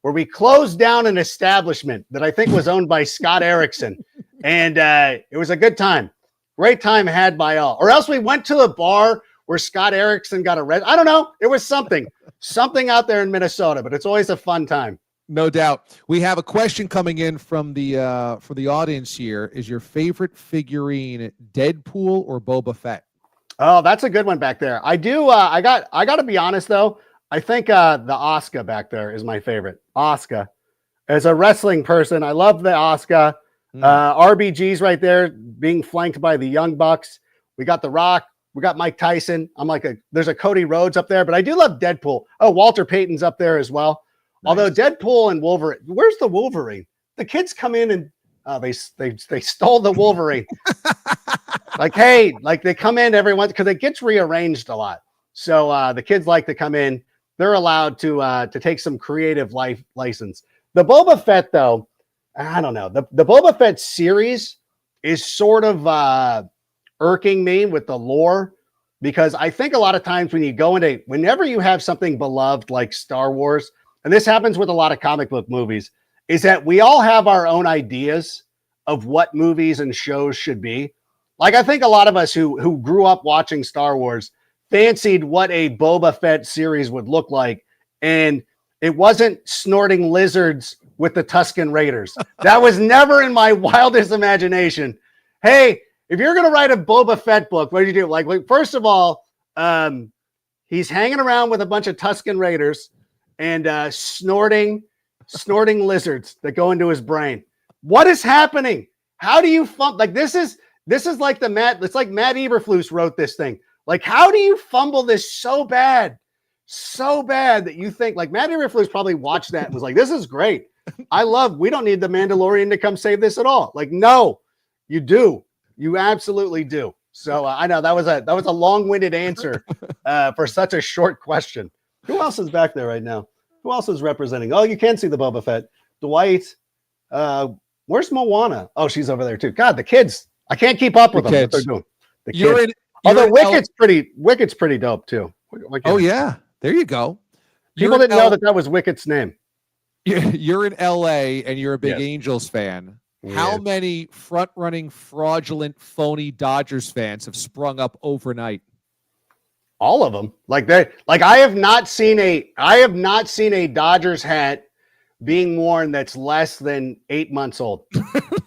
where we closed down an establishment that I think was owned by Scott Erickson. And it was a good time. Great time had by all. Or else we went to a bar where Scott Erickson got arrested. I don't know. It was something out there in Minnesota, but it's always a fun time. No doubt. We have a question coming in from the for the audience here. Is your favorite figurine Deadpool or Boba Fett? Oh, that's a good one back there. I do. I got to be honest though. I think the Oscar back there is my favorite. Oscar, as a wrestling person, I love the Oscar. RBG's right there, being flanked by the Young Bucks. We got The Rock. We got Mike Tyson. There's a Cody Rhodes up there, but I do love Deadpool. Oh, Walter Payton's up there as well. Nice. Although Deadpool and Wolverine, where's the Wolverine? The kids come in and they stole the Wolverine. They come in every once because it gets rearranged a lot. So the kids like to come in. They're allowed to take some creative license. The Boba Fett, though, I don't know. The Boba Fett series is sort of irking me with the lore, because I think a lot of times whenever you have something beloved like Star Wars, and this happens with a lot of comic book movies, is that we all have our own ideas of what movies and shows should be. Like, I think a lot of us who grew up watching Star Wars fancied what a Boba Fett series would look like. And it wasn't snorting lizards with the Tusken Raiders. That was never in my wildest imagination. Hey, if you're going to write a Boba Fett book, what do you do? Like first of all, he's hanging around with a bunch of Tusken Raiders and snorting lizards that go into his brain. What is happening? How do you this is like it's like Matt Eberflus wrote this thing. Like, how do you fumble this so bad that you think, like, Matt Eberflus probably watched that and was like, this is great. We don't need the Mandalorian to come save this at all. Like, no, you do. You absolutely do. So I know that was a long-winded answer for such a short question. Who else is back there right now? Who else is representing? Oh, you can see the Boba Fett. Dwight. Where's Moana? Oh, she's over there too. God, the kids. I can't keep up with them. What they're doing. The kids. Although Wicked's pretty dope too. Oh yeah, there you go. People didn't know that was Wicked's name. You're in LA and you're a big Angels fan. Yeah. How many front-running, fraudulent, phony Dodgers fans have sprung up overnight? All of them. I have not seen a Dodgers hat being worn that's less than 8 months old.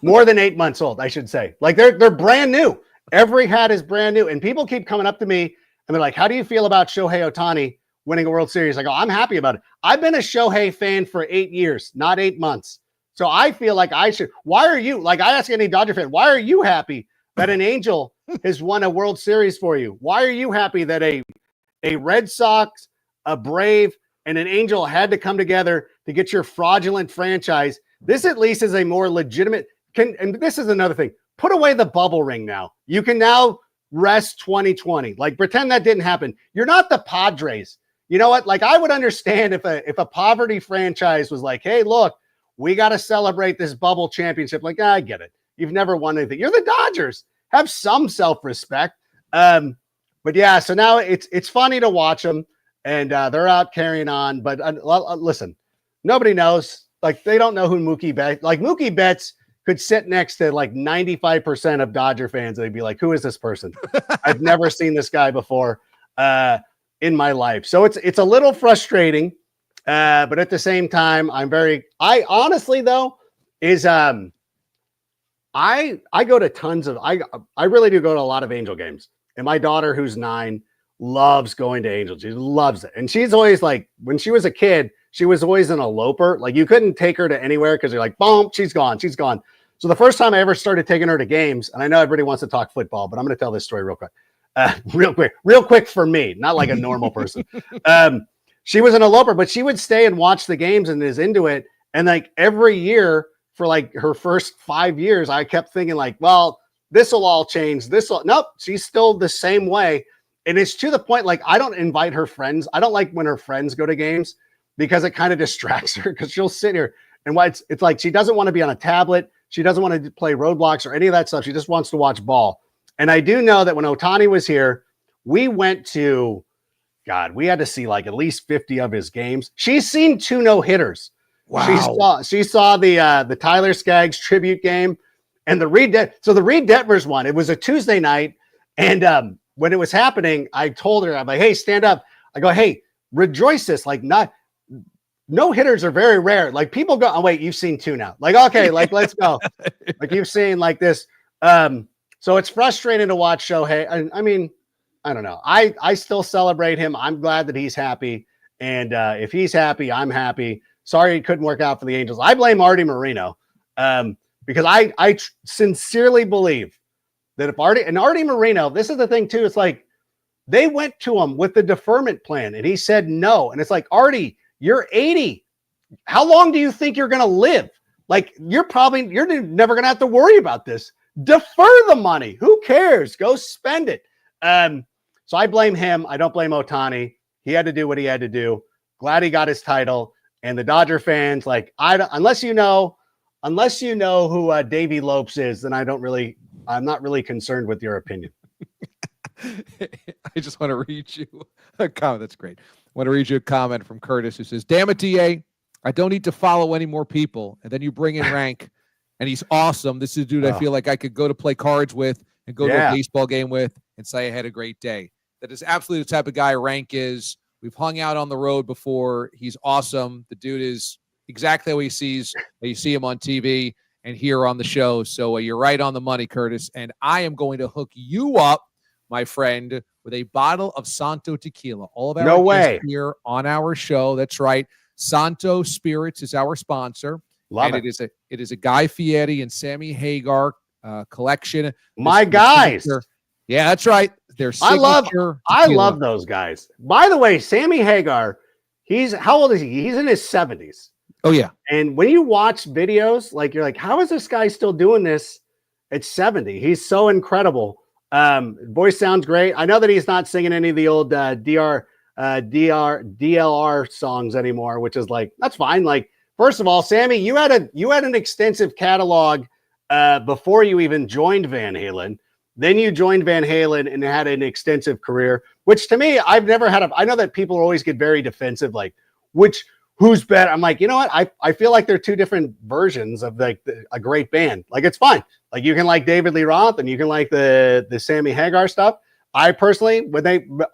More than 8 months old, I should say. Like, they're brand new. Every hat is brand new. And people keep coming up to me and they're like, how do you feel about Shohei Ohtani winning a World Series? I go, I'm happy about it. I've been a Shohei fan for 8 years, not 8 months. So I feel like I should. Why are you, like, I ask any Dodger fan, why are you happy that an Angel has won a World Series for you? Why are you happy that a Red Sox, a Brave, and an Angel had to come together to get your fraudulent franchise? This at least is a more legitimate. And this is another thing. Put away the bubble ring now. You can now rest 2020. Like, pretend that didn't happen. You're not the Padres. You know what? Like, I would understand if a poverty franchise was like, hey, look, we got to celebrate this bubble championship. Like, I get it. You've never won anything. You're the Dodgers. Have some self-respect. But yeah, so now it's funny to watch them, and they're out carrying on. But listen, nobody knows. Like, they don't know who Mookie Betts. Like, Mookie Betts could sit next to like 95% of Dodger fans. And they'd be like, who is this person? I've never seen this guy before in my life. So it's a little frustrating. But at the same time, I honestly though is I go to tons of I really do go to a lot of Angel games. And my daughter, who's 9, loves going to Angel. She loves it. And she's always like, when she was a kid, she was always an eloper. Like, you couldn't take her to anywhere because you're like, boom, she's gone. She's gone. So the first time I ever started taking her to games, and I know everybody wants to talk football, but I'm going to tell this story real quick. Real quick for me, not like a normal person. She was an eloper, but she would stay and watch the games and is into it. And like every year for like her first 5 years, I kept thinking like, well, this will all change. Nope, she's still the same way. And it's to the point, like, I don't invite her friends. I don't like when her friends go to games because it kind of distracts her, because she'll sit here and it's like she doesn't want to be on a tablet. She doesn't want to play Roadblocks or any of that stuff. She just wants to watch ball. And I do know that when Ohtani was here, we went to, God, we had to see like at least 50 of his games. She's seen 2 no-hitters. Wow. She saw the Tyler Skaggs tribute game and the Reed Detmers one. It was a Tuesday night. And when it was happening, I told her, I'm like, hey, stand up. I go, hey, rejoice this. Like, no hitters are very rare. Like, people go, oh, wait, you've seen 2 now. Like, okay, like, let's go. Like, you've seen like this. So it's frustrating to watch Shohei. I mean, I don't know. I still celebrate him. I'm glad that he's happy. And if he's happy, I'm happy. Sorry it couldn't work out for the Angels. I blame Artie Moreno because I sincerely believe that if Artie Moreno, this is the thing too. It's like they went to him with the deferment plan and he said no. And it's like, Artie, you're 80. How long do you think you're going to live? Like, you're never going to have to worry about this. Defer the money. Who cares? Go spend it. So I blame him. I don't blame Ohtani. He had to do what he had to do. Glad he got his title. And the Dodger fans, like, unless you know who Davey Lopes is, then I'm not really concerned with your opinion. I just want to read you a comment. That's great. I want to read you a comment from Curtis who says, damn it, DA, I don't need to follow any more people. And then you bring in Rank, and he's awesome. This is a dude I feel like I could go to play cards with and go to a baseball game with and say I had a great day. That is absolutely the type of guy Rank is. We've hung out on the road before. He's awesome. The dude is exactly how he sees. You see him on TV and here on the show. So you're right on the money, Curtis. And I am going to hook you up, my friend, with a bottle of Santo tequila. All of our guests here on our show. That's right. Santo Spirits is our sponsor. Love it. It is a Guy Fieri and Sammy Hagar collection. My guys. Yeah, that's right. I love those guys. By the way, Sammy Hagar, how old is he? He's in his 70s. Oh, yeah. And when you watch videos, like, you're like, how is this guy still doing this at 70? He's so incredible. Voice sounds great. I know that he's not singing any of the old DLR songs anymore, which is like, that's fine. Like, first of all, Sammy, you had an extensive catalog before you even joined Van Halen. Then you joined Van Halen and had an extensive career, which to me, I've never had. I know that people always get very defensive, like, who's better? I'm like, you know what? I feel like they're 2 different versions of like a great band. Like, it's fine. Like, you can like David Lee Roth and you can like the Sammy Hagar stuff. I personally,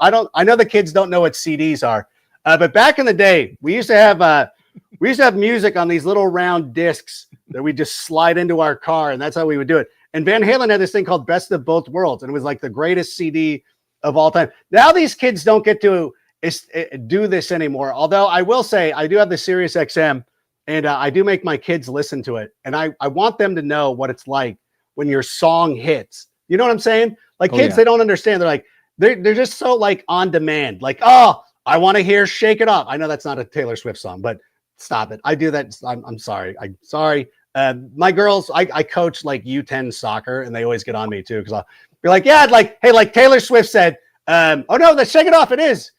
I know the kids don't know what CDs are, but back in the day, we used to have music on these little round discs that we just slide into our car, and that's how we would do it. And Van Halen had this thing called Best of Both Worlds, and it was like the greatest CD of all time. Now these kids don't get to do this anymore. Although I will say I do have the Sirius XM, And I do make my kids listen to it. And I want them to know what it's like when your song hits. You know what I'm saying? Like kids, they don't understand. They're like, they're just so like on demand. Like, oh, I want to hear Shake It Off. I know that's not a Taylor Swift song, but stop it. I do that. I'm sorry. I'm sorry. My girls, I coach like U10 soccer, and they always get on me too, because I'll be like, yeah, like, hey, like Taylor Swift said, oh no, let's Shake It Off. It is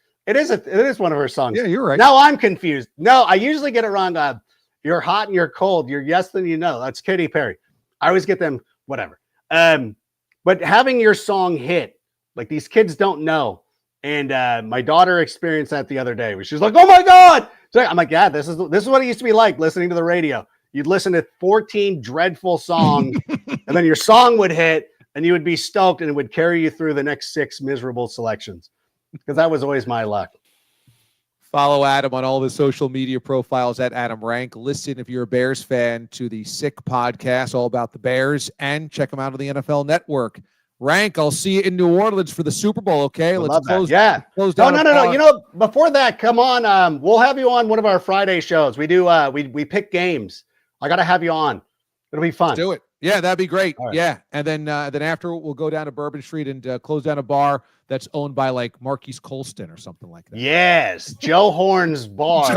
one of her songs. Yeah, you're right. Now I'm confused. No, I usually get it wrong. You're hot and you're cold. You're yes than you know. That's Katy Perry. I always get them, whatever. But having your song hit, like these kids don't know. And my daughter experienced that the other day, where she's like, oh my God. So I'm like, yeah, this is what it used to be like listening to the radio. You'd listen to 14 dreadful songs, and then your song would hit, and you would be stoked, and it would carry you through the next 6 miserable selections. Because that was always my luck. Follow Adam on all the social media profiles at Adam Rank. Listen, if you're a Bears fan, to the Sick podcast, all about the Bears, and check them out on the NFL Network. Rank, I'll see you in New Orleans for the Super Bowl, okay? Let's close. Yeah. Close down. No. You know, before that, come on. We'll have you on one of our Friday shows. We do. We pick games. I got to have you on. It'll be fun. Let's do it. Yeah, that'd be great. Right. Yeah, and then after we'll go down to Bourbon Street and close down a bar that's owned by like Marquise Colston or something like that. Yes, Joe Horn's bar.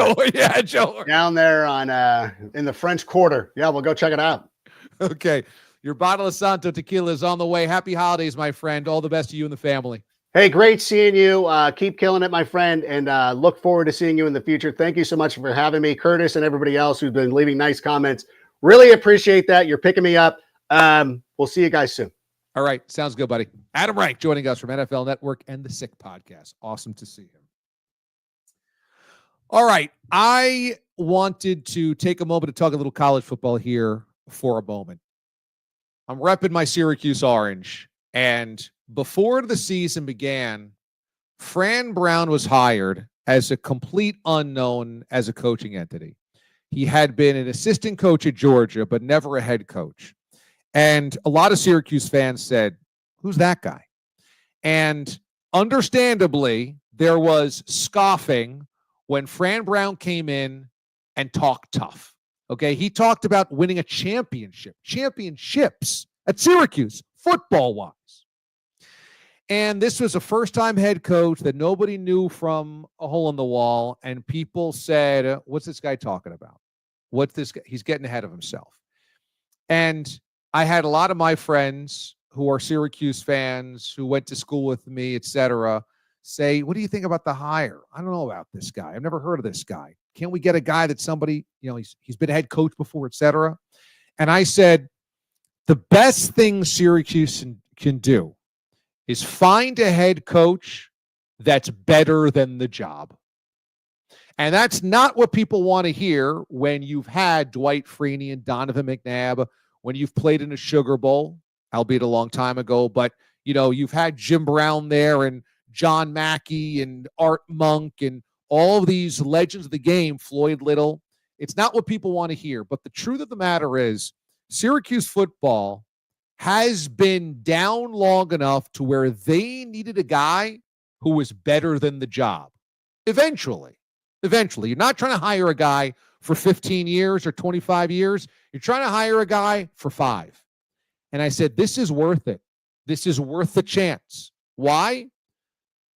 Joe Horn. Down there on in the French Quarter. Yeah, we'll go check it out. Okay, your bottle of Santo Tequila is on the way. Happy holidays, my friend. All the best to you and the family. Hey, great seeing you. Keep killing it, my friend, and look forward to seeing you in the future. Thank you so much for having me, Curtis, and everybody else who's been leaving nice comments. Really appreciate that. You're picking me up. We'll see you guys soon. All right. Sounds good, buddy. Adam Rank joining us from NFL Network and the Sick podcast. Awesome to see him. All right. I wanted to take a moment to talk a little college football here for a moment. I'm repping my Syracuse orange. And before the season began, Fran Brown was hired as a complete unknown as a coaching entity. He had been an assistant coach at Georgia, but never a head coach. And a lot of Syracuse fans said, who's that guy? And understandably, there was scoffing when Fran Brown came in and talked tough. Okay, he talked about winning a championships at Syracuse, football-wise. And this was a first-time head coach that nobody knew from a hole in the wall, and people said, what's this guy talking about? What's this guy? He's getting ahead of himself. And I had a lot of my friends who are Syracuse fans who went to school with me, etc., say, what do you think about the hire? I don't know about this guy. I've never heard of this guy. Can't we get a guy that somebody, he's been a head coach before, etc.? And I said, the best thing Syracuse can do is find a head coach that's better than the job. And that's not what people want to hear when you've had Dwight Freeney and Donovan McNabb, when you've played in a Sugar Bowl, albeit a long time ago, but, you've had Jim Brown there and John Mackey and Art Monk and all of these legends of the game, Floyd Little. It's not what people want to hear. But the truth of the matter is Syracuse football has been down long enough to where they needed a guy who was better than the job. Eventually, you're not trying to hire a guy for 15 years or 25 years. You're trying to hire a guy for 5. And I said, this is worth it. This is worth the chance. Why?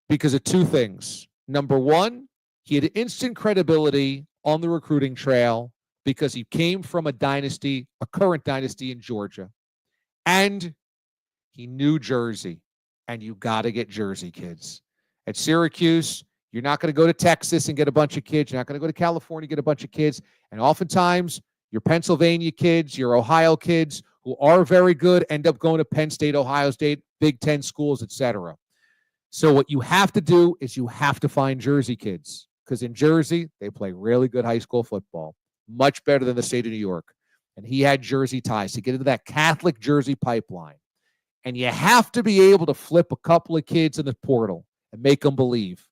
Because of 2 things. Number 1, he had instant credibility on the recruiting trail because he came from a current dynasty in Georgia. And he knew Jersey. And you got to get Jersey kids. At Syracuse, you're not going to go to Texas and get a bunch of kids. You're not going to go to California and get a bunch of kids. And oftentimes, your Pennsylvania kids, your Ohio kids who are very good end up going to Penn State, Ohio State, Big Ten schools, etc. So what you have to do is you have to find Jersey kids, because in Jersey, they play really good high school football, much better than the state of New York. And he had Jersey ties to get into that Catholic Jersey pipeline. And you have to be able to flip a couple of kids in the portal and make them believe.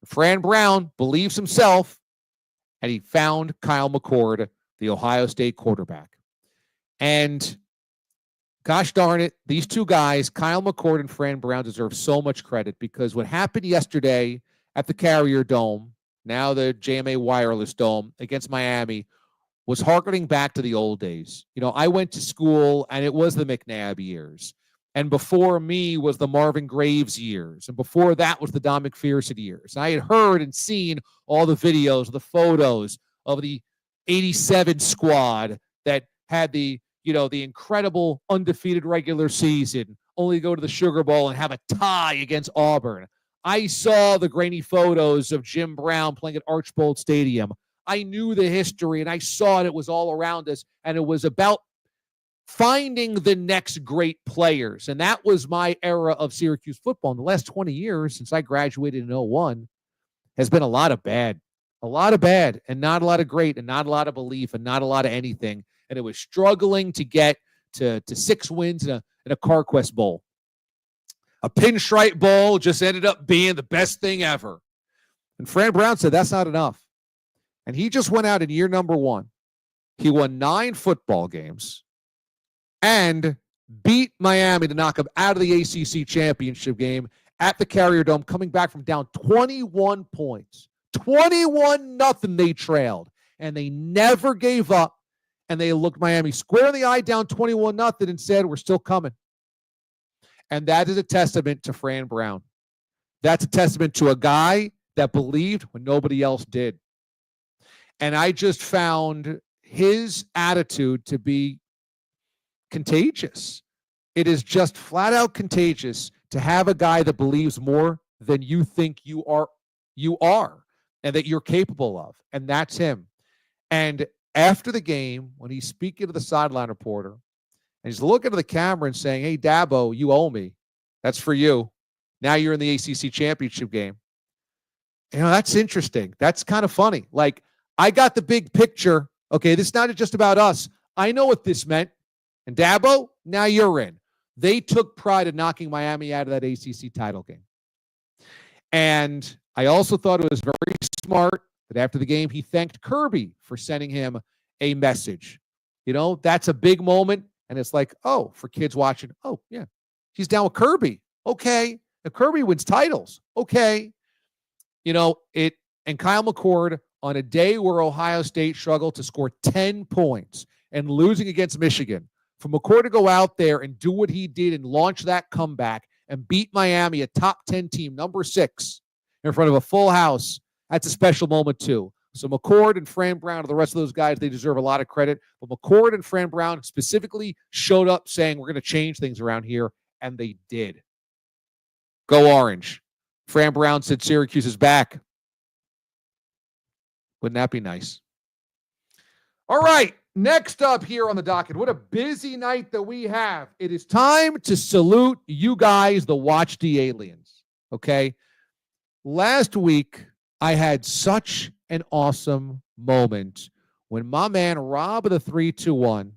Fran Brown believes himself, and he found Kyle McCord, the Ohio State quarterback. And gosh darn it, these 2 guys, Kyle McCord and Fran Brown, deserve so much credit, because what happened yesterday at the Carrier Dome, now the JMA Wireless Dome, against Miami, was hearkening back to the old days. I went to school, and it was the McNabb years. And before me was the Marvin Graves years. And before that was the Don McPherson years. And I had heard and seen all the videos, the photos of the 87 squad that had the incredible undefeated regular season, only to go to the Sugar Bowl and have a tie against Auburn. I saw the grainy photos of Jim Brown playing at Archbold Stadium. I knew the history, and I saw it was all around us, and it was about finding the next great players. And that was my era of Syracuse football. In the last 20 years, since I graduated in 2001, has been a lot of bad, and not a lot of great, and not a lot of belief, and not a lot of anything. And it was struggling to get to 6 wins in a CarQuest Bowl. A Pinstripe Bowl just ended up being the best thing ever. And Fran Brown said that's not enough. And he just went out in year number 1. He won 9 football games and beat Miami to knock them out of the ACC championship game at the Carrier Dome, coming back from down 21 points. 21-0 they trailed. And they never gave up. And they looked Miami square in the eye, down 21-0, and said, we're still coming. And that is a testament to Fran Brown. That's a testament to a guy that believed when nobody else did. And I just found his attitude to be contagious. It is just flat out contagious to have a guy that believes more than you think you are, and that you're capable of. And that's him. And after the game, when he's speaking to the sideline reporter, and he's looking at the camera and saying, hey, Dabo, you owe me. That's for you. Now you're in the ACC championship game. That's interesting. That's kind of funny. Like, I got the big picture. Okay, this is not just about us. I know what this meant. And Dabo, now you're in. They took pride in knocking Miami out of that ACC title game. And I also thought it was very smart that after the game, he thanked Kirby for sending him a message. That's a big moment. And it's like, oh, for kids watching, oh, yeah, he's down with Kirby. Okay. If Kirby wins titles, okay. And Kyle McCord, on a day where Ohio State struggled to score 10 points and losing against Michigan, for McCord to go out there and do what he did and launch that comeback and beat Miami, a top 10 team, number 6, in front of a full house, that's a special moment too. So McCord and Fran Brown, and the rest of those guys, they deserve a lot of credit. But McCord and Fran Brown specifically showed up saying, we're going to change things around here, and they did. Go Orange. Fran Brown said Syracuse is back. Wouldn't that be nice? All right, next up here on the docket, what a busy night that we have. It is time to salute you guys, the Watch the Aliens, okay? Last week, I had such an awesome moment when my man Rob of the 321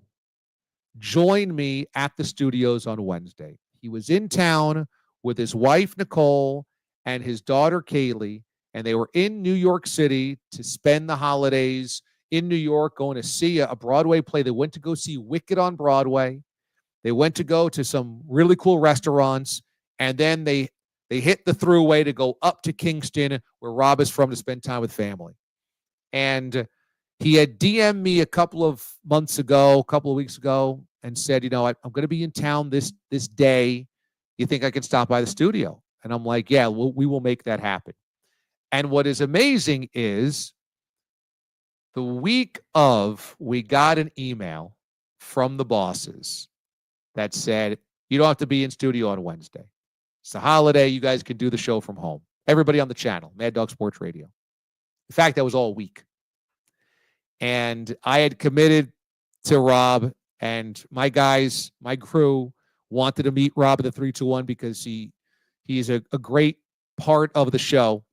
joined me at the studios on Wednesday. He was in town with his wife, Nicole, and his daughter, Kaylee, and they were in New York City to spend the holidays in New York, going to see a Broadway play. They went to go see Wicked on Broadway. They went to go to some really cool restaurants, and then they hit the thruway to go up to Kingston, where Rob is from, to spend time with family. And he had DM'd me a couple of weeks ago, and said, I'm going to be in town this day. You think I can stop by the studio? And I'm like, yeah, we will make that happen. And what is amazing is the week of, we got an email from the bosses that said, you don't have to be in studio on Wednesday. It's a holiday. You guys can do the show from home. Everybody on the channel, Mad Dog Sports Radio. In fact, that was all week. And I had committed to Rob, and my guys, my crew, wanted to meet Rob at the 321 because he's a great part of the show.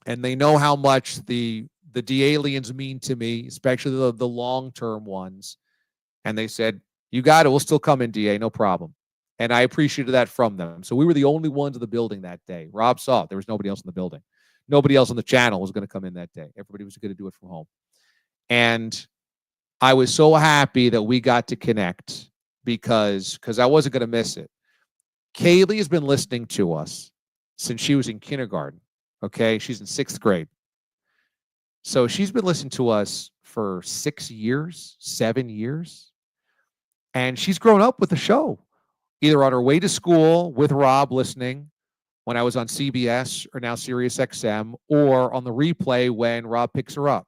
And they know how much the D-Aliens mean to me, especially the long-term ones. And they said, you got it. We'll still come in, DA, no problem. And I appreciated that from them. So we were the only ones in the building that day. Rob saw it. There was nobody else in the building. Nobody else on the channel was going to come in that day. Everybody was going to do it from home. And I was so happy that we got to connect because I wasn't going to miss it. Kaylee has been listening to us since she was in kindergarten. Okay, she's in 6th grade. So she's been listening to us for 6 years, 7 years. And she's grown up with the show, either on her way to school with Rob listening when I was on CBS or now Sirius XM, or on the replay when Rob picks her up.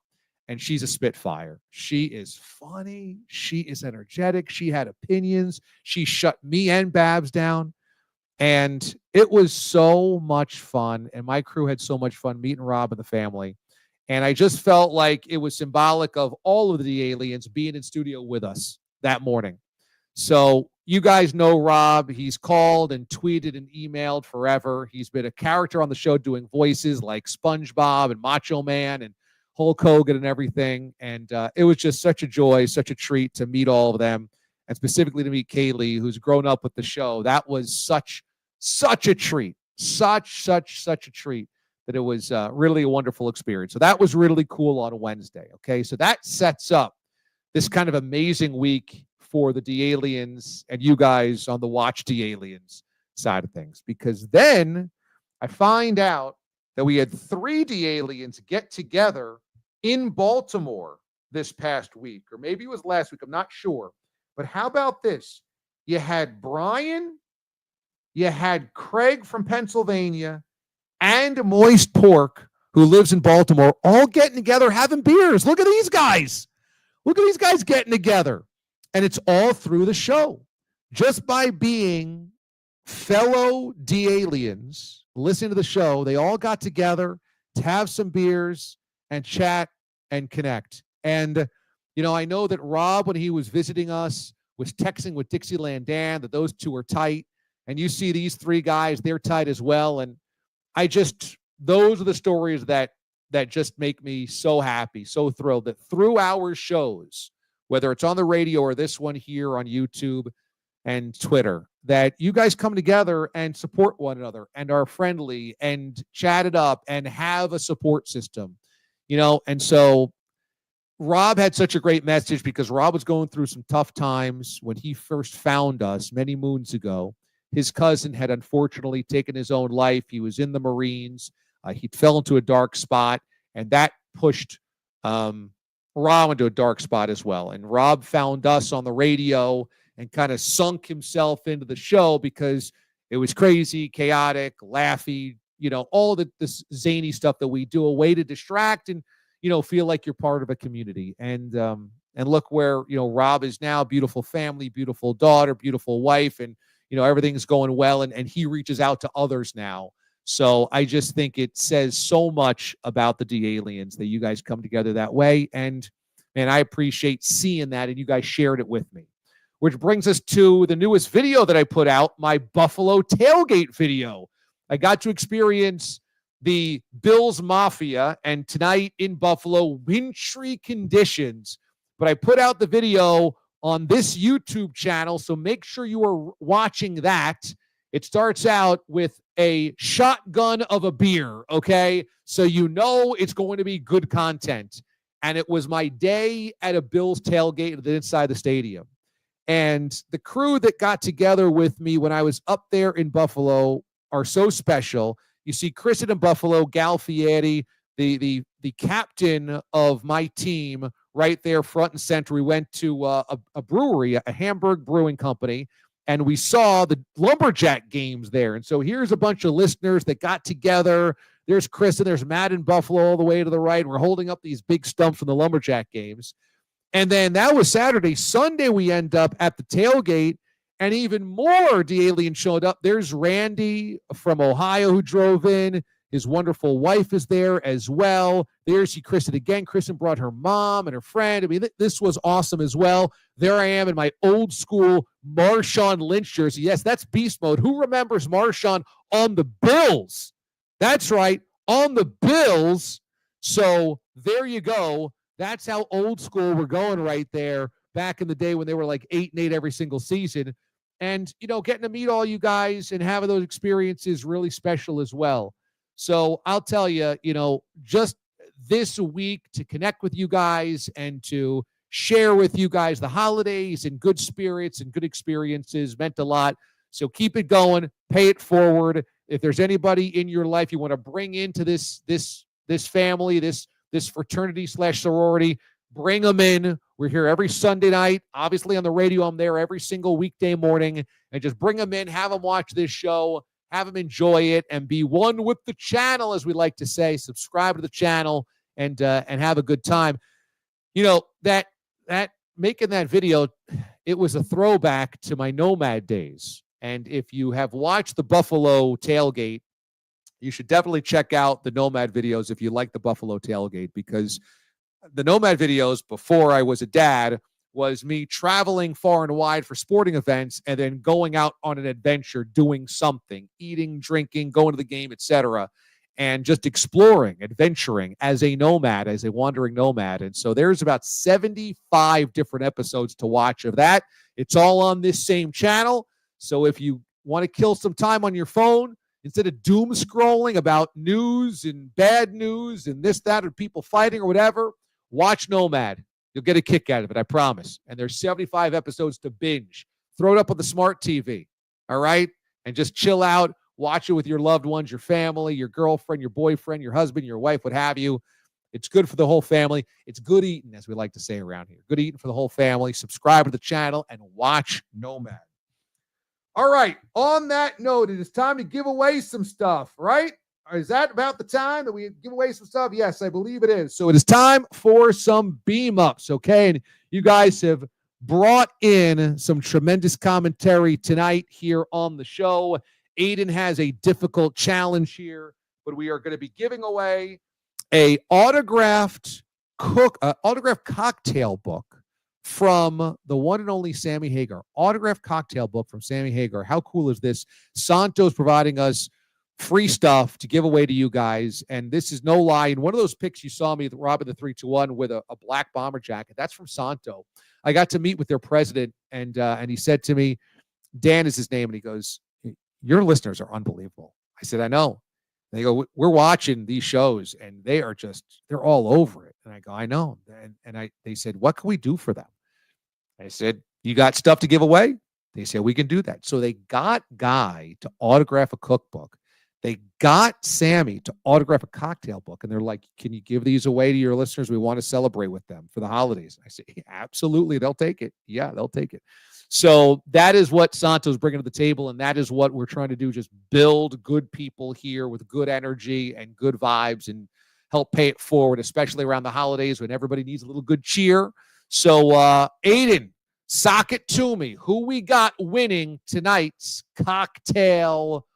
And she's a spitfire. She is funny. She is energetic. She had opinions. She shut me and Babs down. And it was so much fun. And my crew had so much fun meeting Rob and the family. And I just felt like it was symbolic of all of the aliens being in studio with us that morning. So you guys know Rob. He's called and tweeted and emailed forever. He's been a character on the show doing voices like SpongeBob and Macho Man and Hulk Hogan and everything. And it was just such a joy, such a treat to meet all of them, and specifically to meet Kaylee, who's grown up with the show. That was such a treat, such a treat, that it was really a wonderful experience. So that was really cool on Wednesday. Okay, so that sets up this kind of amazing week for the D-Aliens and you guys on the Watch D-Aliens side of things, because then I find out that we had 3 D-Aliens get together in Baltimore this past week, or maybe it was last week. I'm not sure. But how about this? You had Brian, you had Craig from Pennsylvania, and Moist Pork, who lives in Baltimore, all getting together having beers. Look at these guys. Look at these guys getting together. And it's all through the show. Just by being fellow D-Aliens, listening to the show, they all got together to have some beers and chat and connect. And, I know that Rob, when he was visiting us, was texting with Dixieland Dan that those two are tight. And you see these 3 guys, they're tight as well. And those are the stories that just make me so happy, so thrilled that through our shows, whether it's on the radio or this one here on YouTube and Twitter, that you guys come together and support one another and are friendly and chat it up and have a support system, And so Rob had such a great message because Rob was going through some tough times when he first found us many moons ago. His cousin had unfortunately taken his own life. He was in the Marines. He fell into a dark spot, and that pushed Rob into a dark spot as well. And Rob found us on the radio and kind of sunk himself into the show because it was crazy, chaotic, laughy, all this zany stuff that we do, a way to distract and, feel like you're part of a community. And look where, Rob is now, beautiful family, beautiful daughter, beautiful wife, and, everything's going well. And he reaches out to others now. So I just think it says so much about the D-Aliens that you guys come together that way. And, man, I appreciate seeing that, and you guys shared it with me. Which brings us to the newest video that I put out, my Buffalo tailgate video. I got to experience the Bills Mafia, and tonight in Buffalo, wintry conditions. But I put out the video on this YouTube channel, so make sure you are watching that. It starts out with a shotgun of a beer, okay? So it's going to be good content. And it was my day at a Bills tailgate inside the stadium. And the crew that got together with me when I was up there in Buffalo are so special. You see Kristen in Buffalo, Gal Fieri, the captain of my team, right there front and center. We went to a brewery, a Hamburg brewing company, and we saw the Lumberjack games there. And so here's a bunch of listeners that got together. There's Kristen, there's Matt in Buffalo all the way to the right. We're holding up these big stumps from the Lumberjack games. And then that was Saturday. Sunday, we end up at the tailgate, and even more D-Alien showed up. There's Randy from Ohio who drove in. His wonderful wife is there as well. There's Kristen again. Kristen brought her mom and her friend. I mean, this was awesome as well. There I am in my old school Marshawn Lynch jersey. Yes, that's beast mode. Who remembers Marshawn on the Bills? That's right, on the Bills. So there you go. That's how old school we're going right there, back in the day when they were like 8-8 every single season. And, getting to meet all you guys and having those experiences really special as well. So I'll tell you, just this week to connect with you guys and to share with you guys the holidays and good spirits and good experiences meant a lot. So keep it going, pay it forward. If there's anybody in your life you want to bring into this family, this fraternity / sorority, Bring them in. We're here every Sunday night. Obviously on the radio, I'm there every single weekday morning. And just bring them in, have them watch this show, have them enjoy it, and be one with the channel, as we like to say. Subscribe to the channel and have a good time. You know, that making that video, it was a throwback to my Nomad days. And if you have watched the Buffalo tailgate, you should definitely check out the Nomad videos if you like the Buffalo tailgate, because the Nomad videos before I was a dad was me traveling far and wide for sporting events and then going out on an adventure, doing something, eating, drinking, going to the game, etc., and just exploring, adventuring as a nomad, as a wandering nomad. And so there's about 75 different episodes to watch of that. It's all on this same channel. So if you want to kill some time on your phone, instead of doom scrolling about news and bad news and this, that, or people fighting or whatever, watch Nomad. You'll get a kick out of it, I promise. And there's 75 episodes to binge. Throw it up on the smart TV, all right? And just chill out. Watch it with your loved ones, your family, your girlfriend, your boyfriend, your husband, your wife, what have you. It's good for the whole family. It's good eating, as we like to say around here. Good eating for the whole family. Subscribe to the channel and watch Nomad. All right. On that note, it is time to give away some stuff, right? Is that about the time that we give away some stuff? Yes, I believe it is. So it is time for some beam ups, okay? And you guys have brought in some tremendous commentary tonight here on the show. Aiden has a difficult challenge here, but we are going to be giving away a autographed cocktail book from the one and only Sammy Hagar. Autographed cocktail book from Sammy Hagar. How cool is this? Santo's providing us free stuff to give away to you guys, and this is no lie. In one of those pics you saw me, Robin the 321, with a black bomber jacket, that's from Santo. I got to meet with their president, and he said to me, Dan is his name, and he goes, your listeners are unbelievable. I said, I know. They go, we're watching these shows, and they're all over it. And I go, I know. And they said, what can we do for them? I said, you got stuff to give away? They said, we can do that. So they got Guy to autograph a cookbook. They got Sammy to autograph a cocktail book, and they're like, can you give these away to your listeners? We want to celebrate with them for the holidays. I say, absolutely, they'll take it. Yeah, they'll take it. So that is what Santo's bringing to the table, and that is what we're trying to do, just build good people here with good energy and good vibes and help pay it forward, especially around the holidays when everybody needs a little good cheer. So, Aiden, sock it to me. Who we got winning tonight's cocktail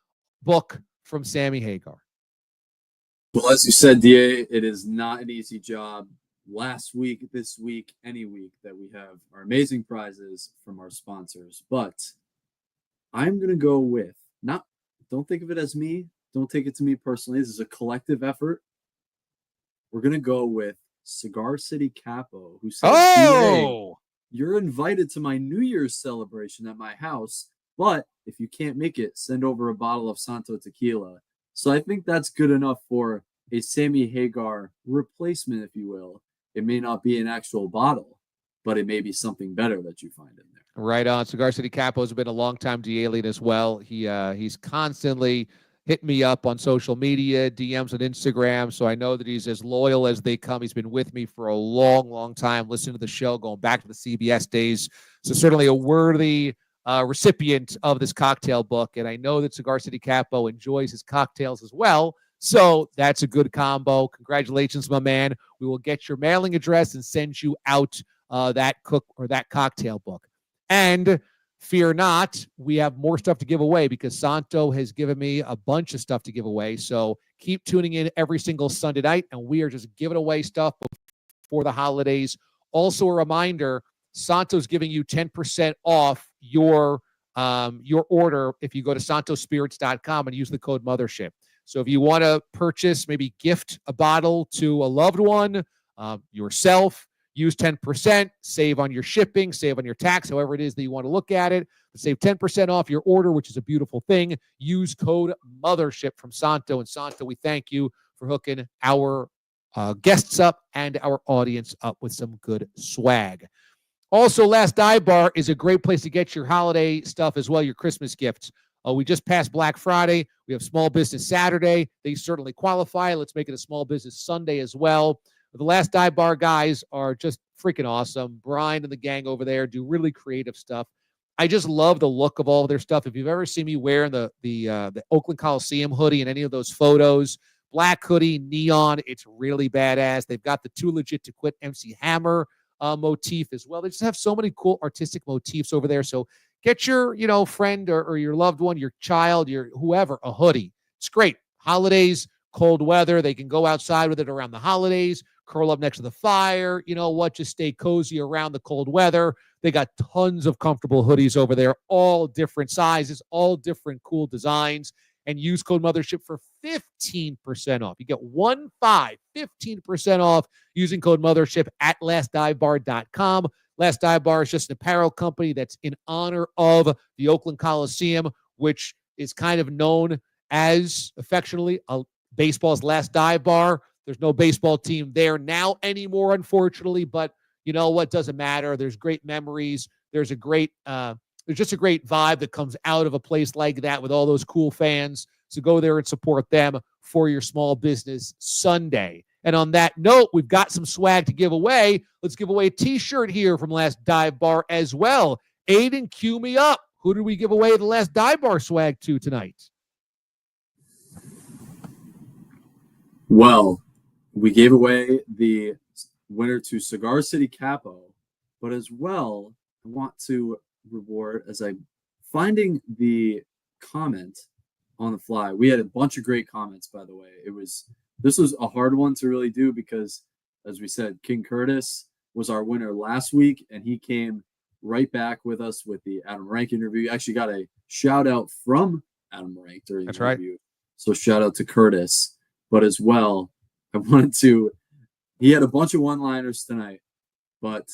book from Sammy Hagar? Well, as you said, DA, it is not an easy job. Last week, this week, any week that we have our amazing prizes from our sponsors. But I'm going to go with, don't think of it as me. Don't take it to me personally. This is a collective effort. We're going to go with Cigar City Capo, who said, DA, you're invited to my New Year's celebration at my house, but if you can't make it, send over a bottle of Santo Tequila. So I think that's good enough for a Sammy Hagar replacement, if you will. It may not be an actual bottle, but it may be something better that you find in there. Right on. Cigar City Capo has been a long-time DA lead as well. He's constantly hitting me up on social media, DMs on Instagram, so I know that he's as loyal as they come. He's been with me for a long, long time, listening to the show, going back to the CBS days. So certainly a worthy recipient of this cocktail book, and I know that Cigar City Capo enjoys his cocktails as well. So that's a good combo. Congratulations, my man. We will get your mailing address and send you out that cocktail book. And fear not, we have more stuff to give away because Santo has given me a bunch of stuff to give away. So keep tuning in every single Sunday night, and we are just giving away stuff before the holidays. Also, a reminder, Santo's giving you 10% off your order if you go to santospirits.com and use the code Mothership. So if you want to purchase, maybe gift a bottle to a loved one, yourself, use 10%, save on your shipping, save on your tax, however it is that you want to look at it. But save 10% off your order, which is a beautiful thing. Use code Mothership from Santo. And Santo, we thank you for hooking our guests up and our audience up with some good swag. Also, Last Dive Bar is a great place to get your holiday stuff as well, your Christmas gifts. We just passed Black Friday. We have Small Business Saturday. They certainly qualify. Let's make it a Small Business Sunday as well. The Last Dive Bar guys are just freaking awesome. Brian and the gang over there do really creative stuff. I just love the look of all of their stuff. If you've ever seen me wearing the Oakland Coliseum hoodie in any of those photos, black hoodie, neon, it's really badass. They've got the Too Legit to Quit MC Hammer motif as well. They just have so many cool artistic motifs over there. So get your, friend or your loved one, your child, your whoever, a hoodie. It's great. Holidays, cold weather. They can go outside with it around the holidays, curl up next to the fire. You know what? Just stay cozy around the cold weather. They got tons of comfortable hoodies over there, all different sizes, all different cool designs. And use code Mothership for 15% off. You get 15% off using code Mothership at lastdivebar.com. Last Dive Bar is just an apparel company that's in honor of the Oakland Coliseum, which is kind of known as affectionately baseball's last dive bar. There's no baseball team there now anymore, unfortunately, but you know what? Doesn't matter. There's great memories. There's just a great vibe that comes out of a place like that with all those cool fans. So go there and support them for your small business Sunday. And on that note, we've got some swag to give away. Let's give away a T-shirt here from Last Dive Bar as well. Aiden, cue me up. Who did we give away the Last Dive Bar swag to tonight? Well, we gave away the winner to Cigar City Capo, but as well, I want to reward as I'm finding the comment on the fly. We had a bunch of great comments, by the way. This was a hard one to really do because, as we said, King Curtis was our winner last week, and he came right back with us with the Adam Rank interview. Actually got a shout out from Adam Rank during the interview. Right. So shout out to Curtis. But as well, he had a bunch of one-liners tonight, but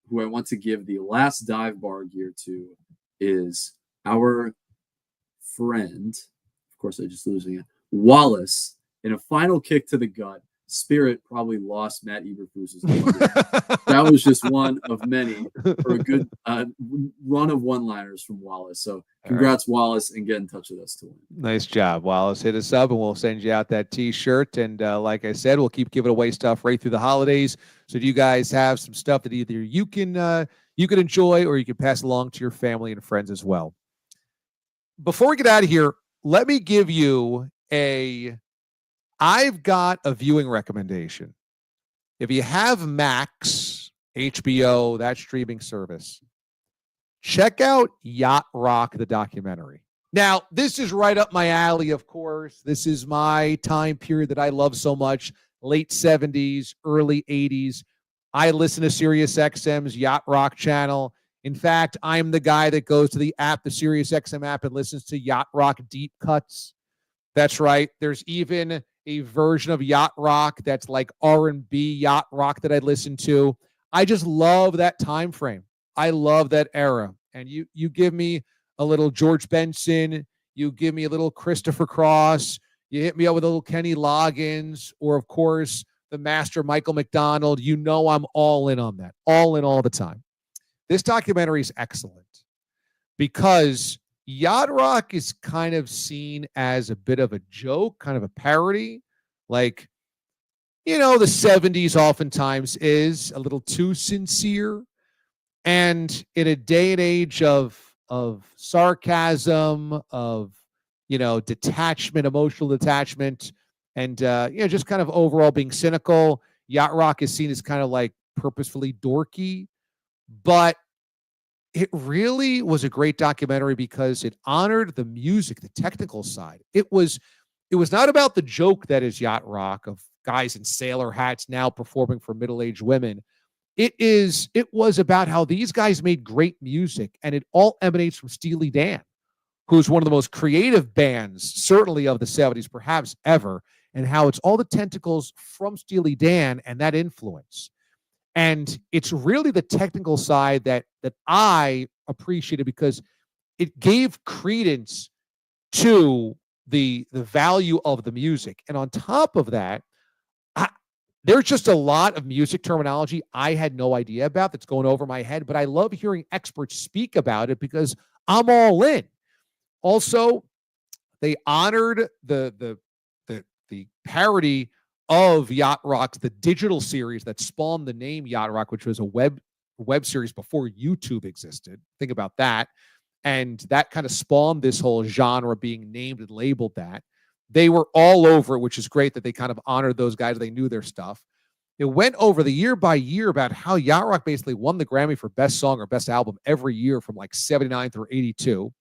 who I want to give the Last Dive Bar gear to is our friend, of course I just losing it, Wallace, in a final kick to the gut. Spirit probably lost Matt Eberflus's That was just one of many for a good run of one-liners from Wallace. So congrats, Wallace, and get in touch with us to win. Nice job, Wallace. Hit us up, and we'll send you out that T-shirt. And like I said, we'll keep giving away stuff right through the holidays. So you guys have some stuff that either you can enjoy or you can pass along to your family and friends as well. Before we get out of here, let me give you I've got a viewing recommendation. If you have Max, HBO, that streaming service, check out Yacht Rock, the documentary. Now, this is right up my alley, of course. This is my time period that I love so much, late 70s, early 80s. I listen to SiriusXM's Yacht Rock channel. In fact, I'm the guy that goes to the SiriusXM app, and listens to Yacht Rock Deep Cuts. That's right. There's even a version of Yacht Rock that's like R&B Yacht Rock that I listen to. I just love that time frame. I love that era. And you give me a little George Benson, you give me a little Christopher Cross, you hit me up with a little Kenny Loggins, or of course the master Michael McDonald. You know I'm all in on that. All in all the time. This documentary is excellent because Yacht Rock is kind of seen as a bit of a joke, kind of a parody. Like, the 70s oftentimes is a little too sincere. And in a day and age of sarcasm, of, detachment, emotional detachment, and, just kind of overall being cynical, Yacht Rock is seen as kind of like purposefully dorky. But it really was a great documentary because it honored the music, the technical side. It was not about the joke that is Yacht Rock of guys in sailor hats now performing for middle-aged women. It was about how these guys made great music, and it all emanates from Steely Dan, who's one of the most creative bands, certainly of the 70s, perhaps ever, and how it's all the tentacles from Steely Dan and that influence. And it's really the technical side that I appreciated because it gave credence to the value of the music. And on top of that, there's just a lot of music terminology I had no idea about that's going over my head, but I love hearing experts speak about it because I'm all in. Also, they honored the parody of Yacht Rock, the digital series that spawned the name Yacht Rock, which was a web series before YouTube existed. Think about that. And that kind of spawned this whole genre being named and labeled that. They were all over it, which is great that they kind of honored those guys. They knew their stuff. It went over the year by year about how Yacht Rock basically won the Grammy for best song or best album every year from like 79 through 82.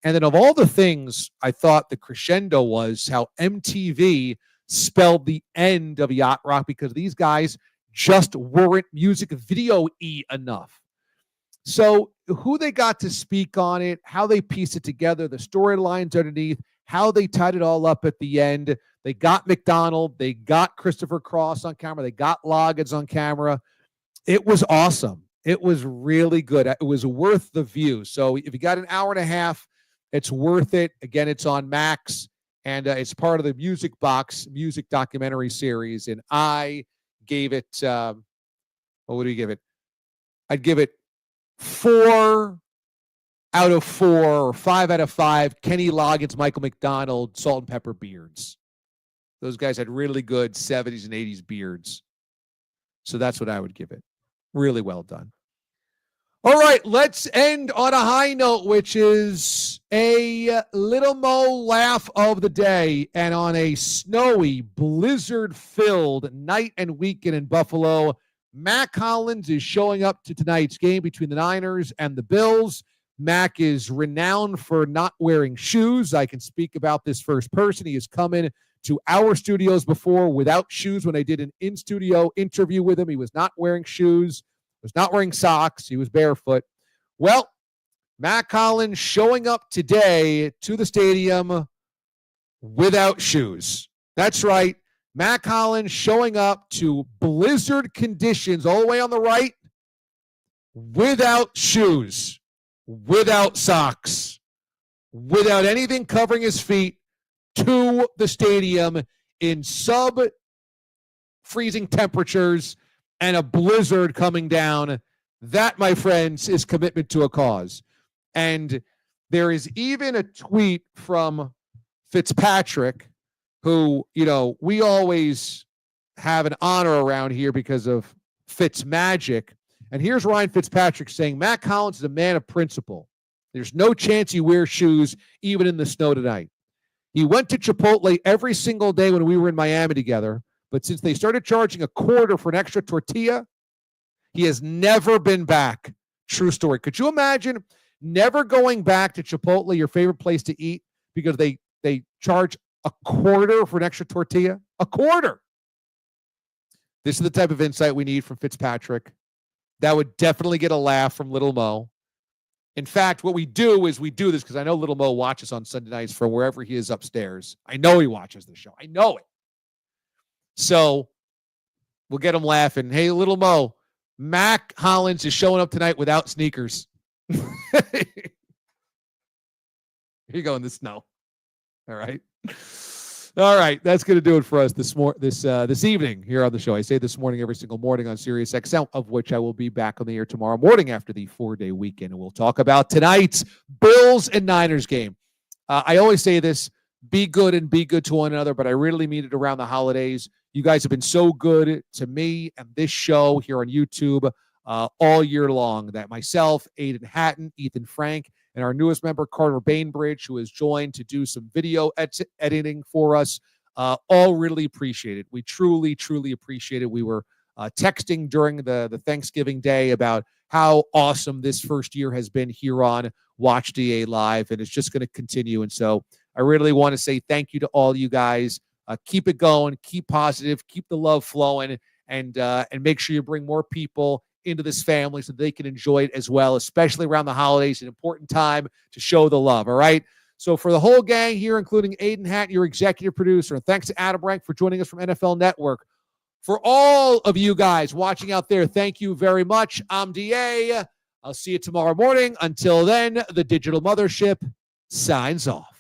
And then of all the things, I thought the crescendo was how MTV spelled the end of Yacht Rock because these guys just weren't music video-y enough. So who they got to speak on it, how they pieced it together, the storylines underneath, how they tied it all up at the end. They got McDonald. They got Christopher Cross on camera. They got Loggins on camera. It was awesome. It was really good. It was worth the view. So if you got an hour and a half, it's worth it. Again, it's on Max, and it's part of the Music Box music documentary series. And I gave it, what would we give it? I'd give it 4 out of 4 or 5 out of 5. Kenny Loggins, Michael McDonald, Salt and Pepper beards. Those guys had really good 70s and 80s beards. So that's what I would give it. Really well done. All right, let's end on a high note, which is a Little Mo laugh of the day. And on a snowy, blizzard-filled night and weekend in Buffalo, Mac Hollins is showing up to tonight's game between the Niners and the Bills. Mac is renowned for not wearing shoes. I can speak about this first person. He has come in to our studios before without shoes. When I did an in-studio interview with him, he was not wearing shoes, was not wearing socks. He was barefoot. Well, Mac Hollins showing up today to the stadium without shoes. That's right. Mac Hollins showing up to blizzard conditions all the way on the right without shoes, without socks, without anything covering his feet to the stadium in sub-freezing temperatures and a blizzard coming down. That, my friends, is commitment to a cause. And there is even a tweet from Fitzpatrick, who, you know, we always have an honor around here because of Fitz magic. And here's Ryan Fitzpatrick saying, Mac Hollins is a man of principle. There's no chance he wears shoes even in the snow tonight. He went to Chipotle every single day when we were in Miami together, but since they started charging a quarter for an extra tortilla, he has never been back. True story. Could you imagine never going back to Chipotle, your favorite place to eat, because they charge a quarter for an extra tortilla? A quarter. This is the type of insight we need from Fitzpatrick. That would definitely get a laugh from Little Mo. In fact, what we do is we do this because I know Little Mo watches on Sunday nights from wherever he is upstairs. I know he watches the show. I know it. So we'll get him laughing. Hey, Little Mo, Mac Hollins is showing up tonight without sneakers. Here you go in the snow. All right. All right, that's going to do it for us this evening here on the show. I say this morning every single morning on Sirius XM, of which I will be back on the air tomorrow morning after the 4-day weekend, and we'll talk about tonight's Bills and Niners game. I always say this, be good and be good to one another, but I really mean it around the holidays. You guys have been so good to me and this show here on YouTube all year long, that myself, Aiden Hatton, Ethan Frank, and our newest member, Carter Bainbridge, who has joined to do some video editing for us, all really appreciate it. We truly, truly appreciate it. We were texting during the Thanksgiving day about how awesome this first year has been here on Watch DA Live, and it's just going to continue. And so I really want to say thank you to all you guys. Keep it going, keep positive, keep the love flowing, and make sure you bring more people into this family so they can enjoy it as well, especially around the holidays, an important time to show the love. All right. So for the whole gang here, including Aiden Hatton, your executive producer, and thanks to Adam Rank for joining us from NFL Network. For all of you guys watching out there, thank you very much. I'm DA. I'll see you tomorrow morning. Until then, the Digital Mothership signs off.